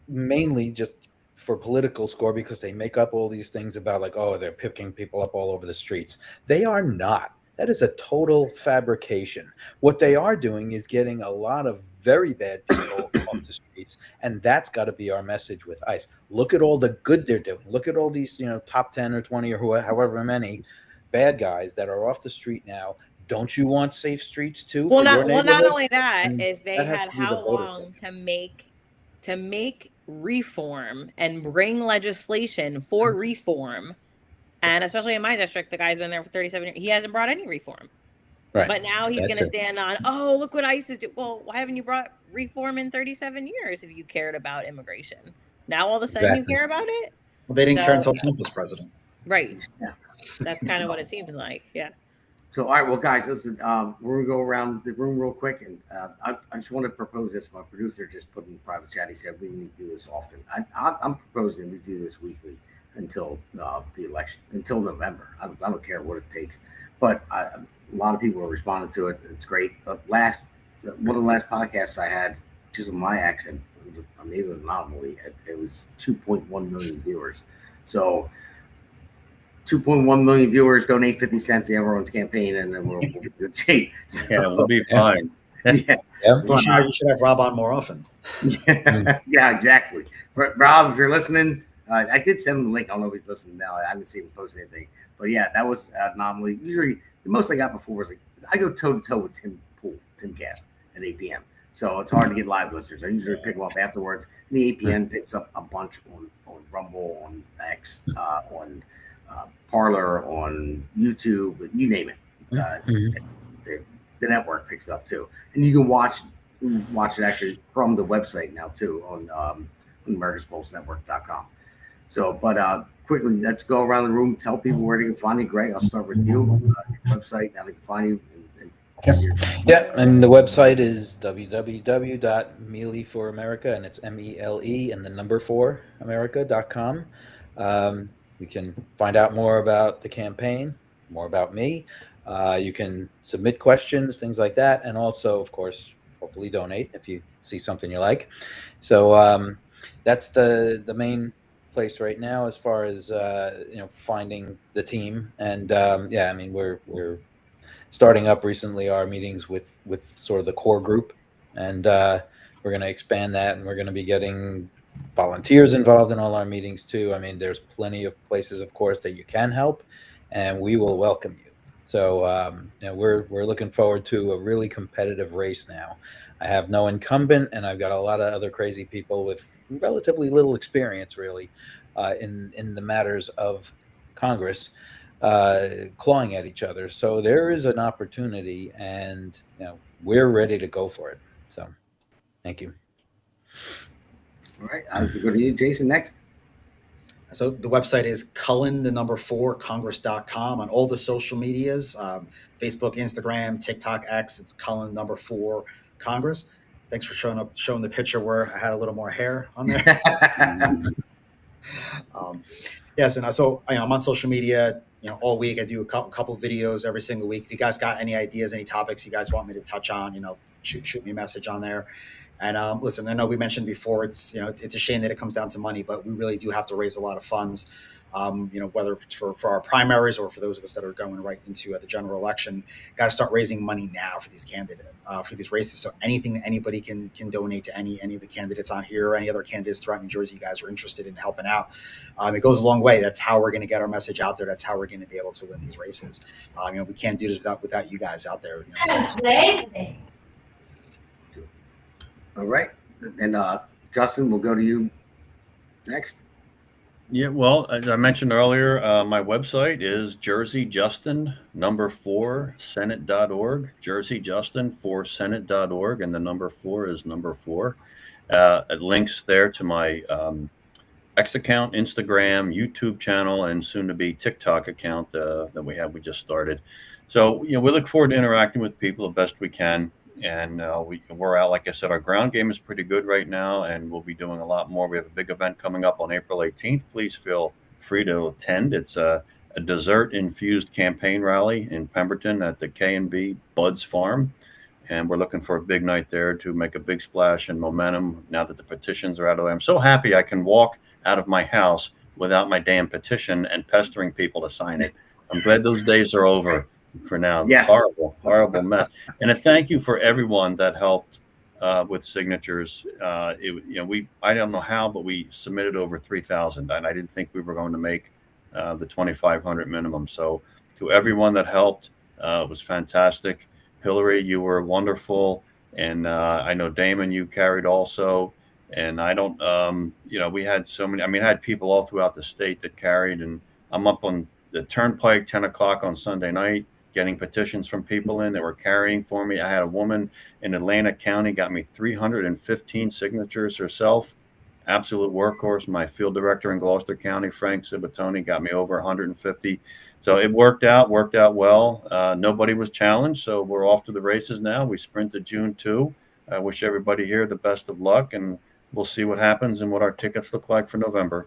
mainly just for political score, because they make up all these things about they're picking people up all over the streets. They are not. That is a total fabrication. What they are doing is getting a lot of very bad people off the streets, and that's got to be our message with ICE. Look at all the good they're doing. Look at all these, top 10 or 20 or however many bad guys that are off the street now. Don't you want safe streets too? Well, not only that, is they that has had to be the how voter long thing. to make reform and bring legislation for reform. And especially in my district, the guy's been there for 37 years. He hasn't brought any reform. Right. But now he's That's going to it. stand on, oh, look what ICE is doing. Well, why haven't you brought reform in 37 years if you cared about immigration? Now all of a sudden Exactly. you care about it? Well, they didn't care So- until Trump was president. Right. Yeah. That's kind of what it seems like. Yeah. So, all right, well, guys, listen, we're gonna go around the room real quick, and I just want to propose this. My producer just put in the private chat. He said we need to do this often. I'm proposing we do this weekly until the election, until November. I don't care what it takes, but a lot of people are responding to it. It's great. One of the last podcasts I had, just with my accent, I mean, it was an anomaly. It was 2.1 million viewers. So 2.1 million viewers, donate 50 cents to everyone's campaign, and then we'll be in good shape. So, Yeah, we'll be fine. yeah. Yeah. You should have Rob on more often. Yeah, exactly. Rob, if you're listening, I did send him the link. I don't know if he's listening now. I haven't seen him post anything. But yeah, that was an anomaly. Usually, the most I got before was like, I go toe to toe with Tim Cast at 8 p.m. So it's hard to get live listeners. I usually pick them up afterwards. And the APN picks up a bunch on Rumble, on X, on Parler, on YouTube, you name it. The network picks it up too, and you can watch it actually from the website now too on AmericasPulseNetwork.com. So, but quickly, let's go around the room. Tell people where they can find you. Gregg, I'll start with you. Your website, now they can find you. Yeah, and the website is www.Mele for America, and it's MELE and the number 4 America.com. You can find out more about the campaign, more about me. You can submit questions, things like that, and also, of course, hopefully donate if you see something you like. So that's the main place right now as far as finding the team. And yeah, I mean we're starting up recently our meetings with sort of the core group, and we're going to expand that, and we're going to be getting volunteers involved in all our meetings too. I mean, there's plenty of places, of course, that you can help, and we will welcome you. So we're looking forward to a really competitive race now. I have no incumbent, and I've got a lot of other crazy people with relatively little experience, really, in the matters of Congress, clawing at each other. So there is an opportunity, and we're ready to go for it. So thank you. All right, I'll go to you, Jason, next. So the website is Cullen, the number 4 Congress.com, on all the social medias, Facebook, Instagram, TikTok, X. It's Cullen, number 4 Congress. Thanks for showing the picture where I had a little more hair on there. Yes, and so I'm on social media, all week. I do a couple videos every single week. If you guys got any ideas, any topics you guys want me to touch on, shoot me a message on there. And listen, I know we mentioned before, it's a shame that it comes down to money, but we really do have to raise a lot of funds. Whether it's for our primaries or for those of us that are going right into the general election, got to start raising money now for these candidates, for these races. So anything that anybody can donate to any of the candidates on here or any other candidates throughout New Jersey, you guys are interested in helping out. It goes a long way. That's how we're going to get our message out there. That's how we're going to be able to win these races. We can't do this without you guys out there. All right, and Justin, we'll go to you next. Yeah, well, as I mentioned earlier, my website is JerseyJustin, number 4, Senate.org, JerseyJustin4Senate.org, and the number 4 is number 4. It links there to my X account, Instagram, YouTube channel, and soon to be TikTok account that we just started. So, we look forward to interacting with people the best we can. And we're out, like I said, our ground game is pretty good right now, and we'll be doing a lot more. We have a big event coming up on April 18th. Please feel free to attend. It's a dessert-infused campaign rally in Pemberton at the K&B Buds Farm. And we're looking for a big night there to make a big splash and momentum now that the petitions are out of the way. I'm so happy I can walk out of my house without my damn petition and pestering people to sign it. I'm glad those days are over. For now. Yes. Horrible mess. And a thank you for everyone that helped with signatures. I don't know how, but we submitted over 3,000, and I didn't think we were going to make the 2,500 minimum. So to everyone that helped, it was fantastic. Hillary, you were wonderful, and I know Damon, you carried also. And I don't, we had so many. I mean, I had people all throughout the state that carried, and I'm up on the turnpike 10 o'clock on Sunday night getting petitions from people in that were carrying for me. I had a woman in Atlantic County got me 315 signatures herself. Absolute workhorse. My field director in Gloucester County, Frank Cibatoni, got me over 150. So it worked out well. Nobody was challenged, so we're off to the races now. We sprint to June 2. I wish everybody here the best of luck, and we'll see what happens and what our tickets look like for November.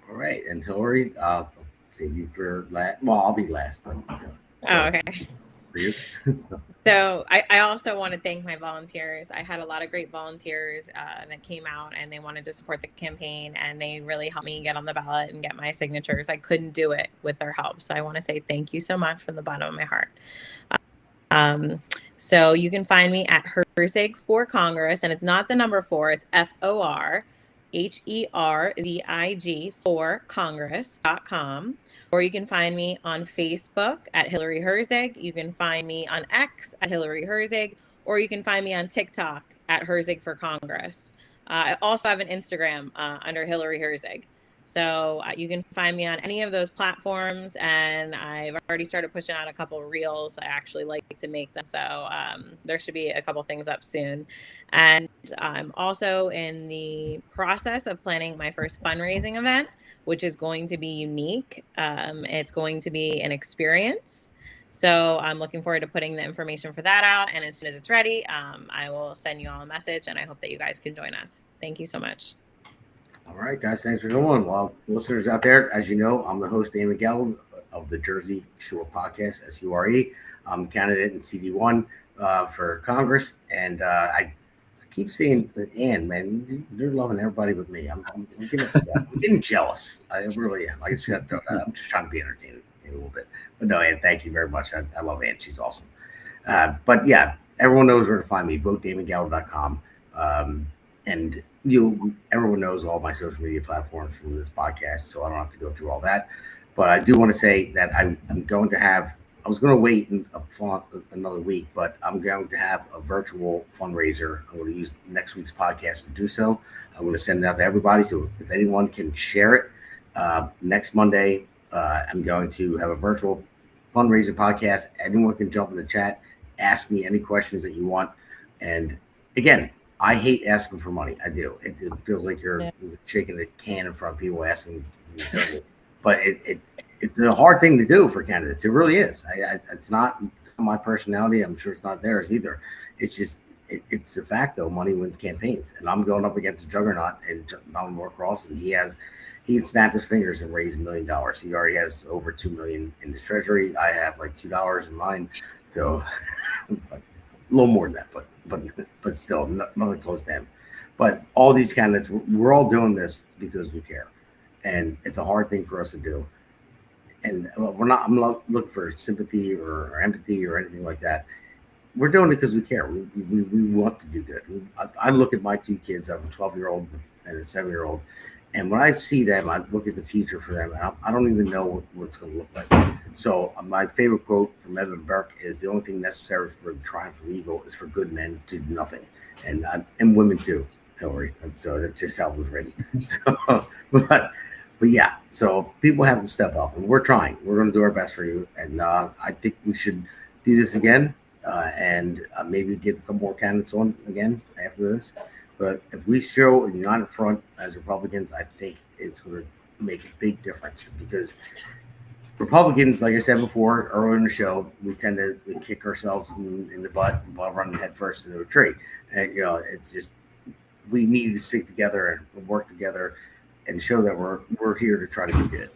All right, and Hillary, I'll save you for last. Well, I'll be last, but okay. For you. So I also want to thank my volunteers. I had a lot of great volunteers that came out and they wanted to support the campaign, and they really helped me get on the ballot and get my signatures. I couldn't do it with their help. So I want to say thank you so much from the bottom of my heart. So you can find me at Herzig for Congress, and it's not the number 4, it's FORHERZIG for Congress.com. Or you can find me on Facebook at Hillary Herzig. You can find me on X at Hillary Herzig, or you can find me on TikTok at Herzig for Congress. I also have an Instagram under Hillary Herzig. So you can find me on any of those platforms, and I've already started pushing out a couple of reels. I actually like to make them, so there should be a couple things up soon. And I'm also in the process of planning my first fundraising event, which is going to be unique. It's going to be an experience. So I'm looking forward to putting the information for that out. And as soon as it's ready, I will send you all a message, and I hope that you guys can join us. Thank you so much. All right, guys, thanks for going. Well, listeners out there, as you know, I'm the host, Damon, Galdo, of the Jersey Shore Podcast, SURE. I'm a candidate in CD1 for Congress, and I keep saying, Ann, man, you're loving everybody but me. I'm getting jealous. I really am. I'm just trying to be entertaining a little bit. But no, Ann, thank you very much. I love Ann. She's awesome. But yeah, everyone knows where to find me. VoteDamonGaldo.com. And everyone knows all my social media platforms from this podcast, so I don't have to go through all that. But I do want to say that I'm going to have. I was going to wait another week, but I'm going to have a virtual fundraiser. I'm going to use next week's podcast to do so. I'm going to send it out to everybody. So if anyone can share it, next Monday, I'm going to have a virtual fundraiser podcast. Anyone can jump in the chat, ask me any questions that you want. And again, I hate asking for money. I do. It feels like you're shaking a can in front of people asking. But it's a hard thing to do for candidates. It really is. It's not my personality. I'm sure it's not theirs either. It's just it's a fact though. Money wins campaigns, and I'm going up against a juggernaut and Donald Norcross, and he snapped his fingers and raised $1 million. He already has over $2 million in his treasury. I have like $2 in mine, so a little more than that, but still nothing close to him. But all these candidates, we're all doing this because we care, and it's a hard thing for us to do. And I'm not looking for sympathy or empathy or anything like that. We're doing it because we care. We want to do good. I look at my 2 kids. I have a 12-year-old and a 7-year-old. And when I see them, I look at the future for them. And I don't even know what it's going to look like. So my favorite quote from Edmund Burke is, "The only thing necessary for the triumph of evil is for good men to do nothing." And women too, Hillary. So that's just how it was written. So, but yeah, so people have to step up, and we're trying. We're going to do our best for you. And I think we should do this again and maybe get a couple more candidates on again after this. But if we show a united front as Republicans, I think it's going to make a big difference, because Republicans, like I said before earlier in the show, we tend to kick ourselves in the butt while running headfirst into a tree. And, it's just, we need to stick together and work together and show that we're here to try to be good.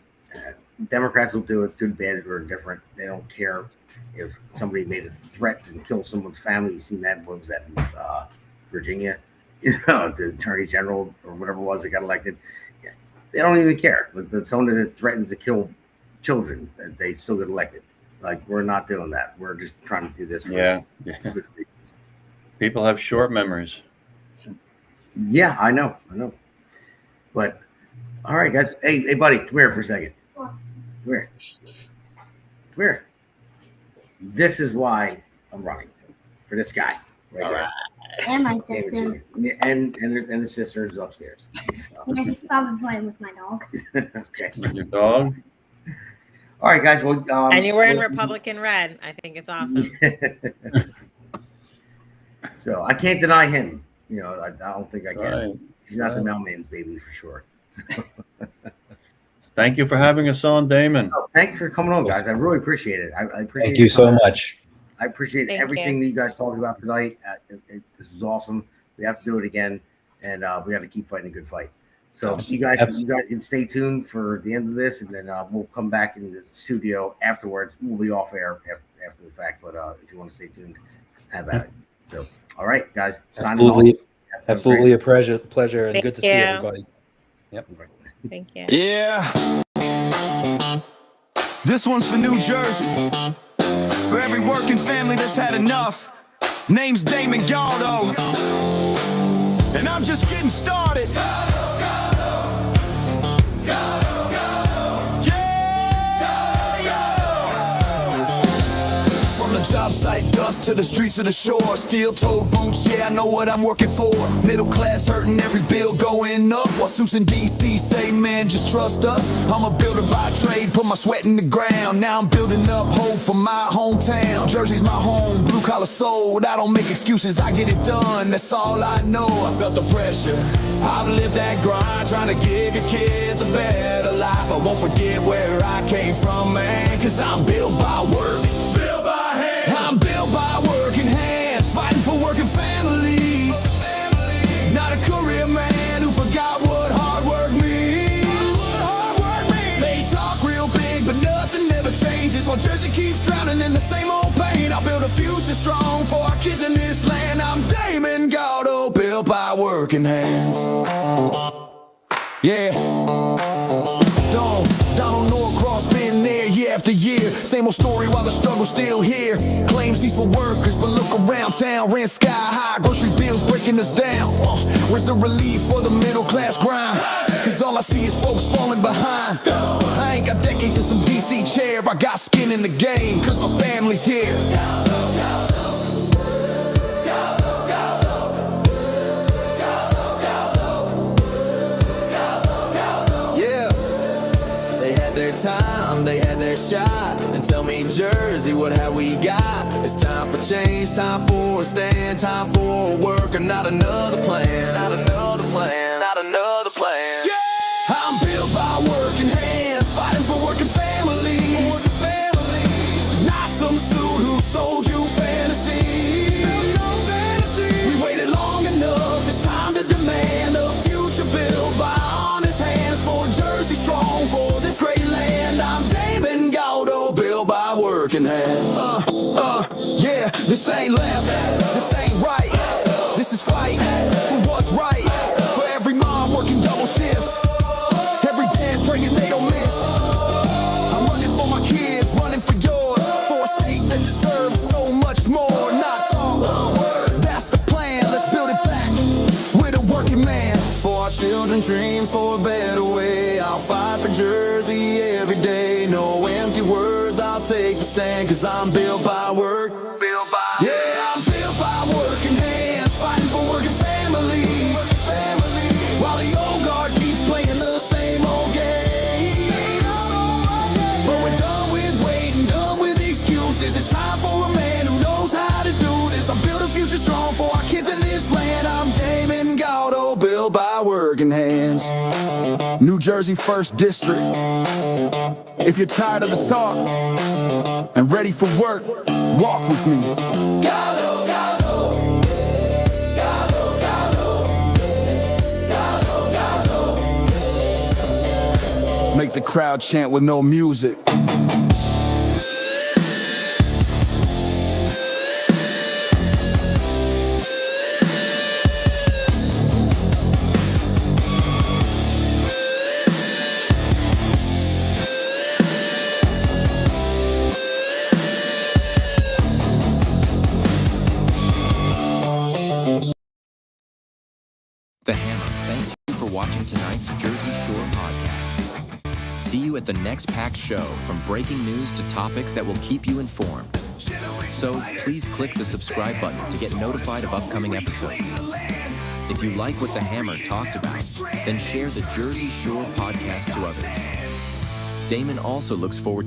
Democrats will do it, good, bad, or indifferent. They don't care if somebody made a threat and killed someone's family. You seen that? What was that in Virginia? The attorney general or whatever it was that got elected. Yeah, they don't even care. But someone that threatens to kill children, they still get elected. Like, we're not doing that. We're just trying to do this for good reasons. People have short memories. Yeah, I know. But all right, guys. Hey, buddy, come here for a second. Come here. This is why I'm running, for this guy. Right All there. right. And my David sister. Jr. and the sister is upstairs. So, Yeah, she's probably playing with my dog. okay. With your dog? All right, guys. Well, And you're wearing Republican red. I think it's awesome. So I can't deny him. You know, I don't think I can. Right. He's not the Right. mailman's baby for sure. Thank you for having us on, Damon. Oh, thanks for coming on, guys. I really appreciate it. I appreciate Thank you your so time. much. I appreciate Thank everything you. that you guys talked about tonight. This was awesome. We have to do it again, and we have to keep fighting a good fight. So Awesome. you guys Absolutely. can stay tuned for the end of this, and then we'll come back in the studio afterwards. We'll be off air after the fact, but if you want to stay tuned, have at it. So, all right, guys, signing Absolutely, off. absolutely a pleasure, and Thank good to see you. everybody. Thank you. Yeah. This one's for New Jersey. For every working family that's had enough. Name's Damon Galdo. And I'm just getting started. From the job site dust to the streets of the shore. Steel-toed boots, yeah, I know what I'm working for. Middle class hurting, every bill going up. While suits in D.C. say, man, just trust us. I'm a builder by trade, put my sweat in the ground. Now I'm building up hope for my hometown. Jersey's my home, blue-collar soul. I don't make excuses, I get it done, that's all I know. I felt the pressure, I've lived that grind. Trying to give your kids a better life. I won't forget where I came from, man. Cause I'm built by work. I'm built by working hands, fighting for working families. Not a career man who forgot what hard work means. They talk real big, but nothing ever changes. While Jersey keeps drowning in the same old pain. I'll build a future strong for our kids in this land. I'm Damon Galdo, built by working hands. Yeah. Donald Norcross been there year after year. Same old story while the struggle's still here. Claims he's for workers, but look around town. Rent sky high, grocery bills breaking us down. Where's the relief for the middle class grind? Cause all I see is folks falling behind. I ain't got decades in some DC chair. I got skin in the game, cause my family's here. Time, they had their shot. And tell me, Jersey, what have we got? It's time for change, time for a stand, time for a work, and not another plan. Not another plan, not another plan. Yeah! I'm built by working hands, fighting for working families. Not some suit who sold you fantasy. We waited long enough, it's time to demand a future built by honest hands. For Jersey strong, for this great land. I'm Damon Galdo, built by working hands. Yeah, this ain't left, this ain't right. This is fight for what's right. For every mom working double shifts, every dad praying they don't miss. I'm running for my kids, running for yours, for a state that deserves so much more. Not talk, that's the plan. Let's build it back with a working man. For our children's dreams, for a better way. I'll fight for Jersey every day. No empty words, I'll take the stand. Cause I'm built by work. Yeah, I'm built by working hands, fighting for working families. While the old guard keeps playing the same old game. But we're done with waiting, done with excuses. It's time for a man who knows how to do this. I'll build a future strong for our kids in this land. I'm Damon Galdo, built by working hands. New Jersey 1st District. If you're tired of the talk and ready for work, walk with me. Galdo, Galdo. Galdo, Galdo. Galdo, Galdo. Make the crowd chant with no music. The Hammer thanks you for watching tonight's Jersey Shore podcast. See you at the next packed show, from breaking news to topics that will keep you informed. So please click the subscribe button to get notified of upcoming episodes. If you like what the Hammer talked about, then share the Jersey Shore podcast to others. Damon also looks forward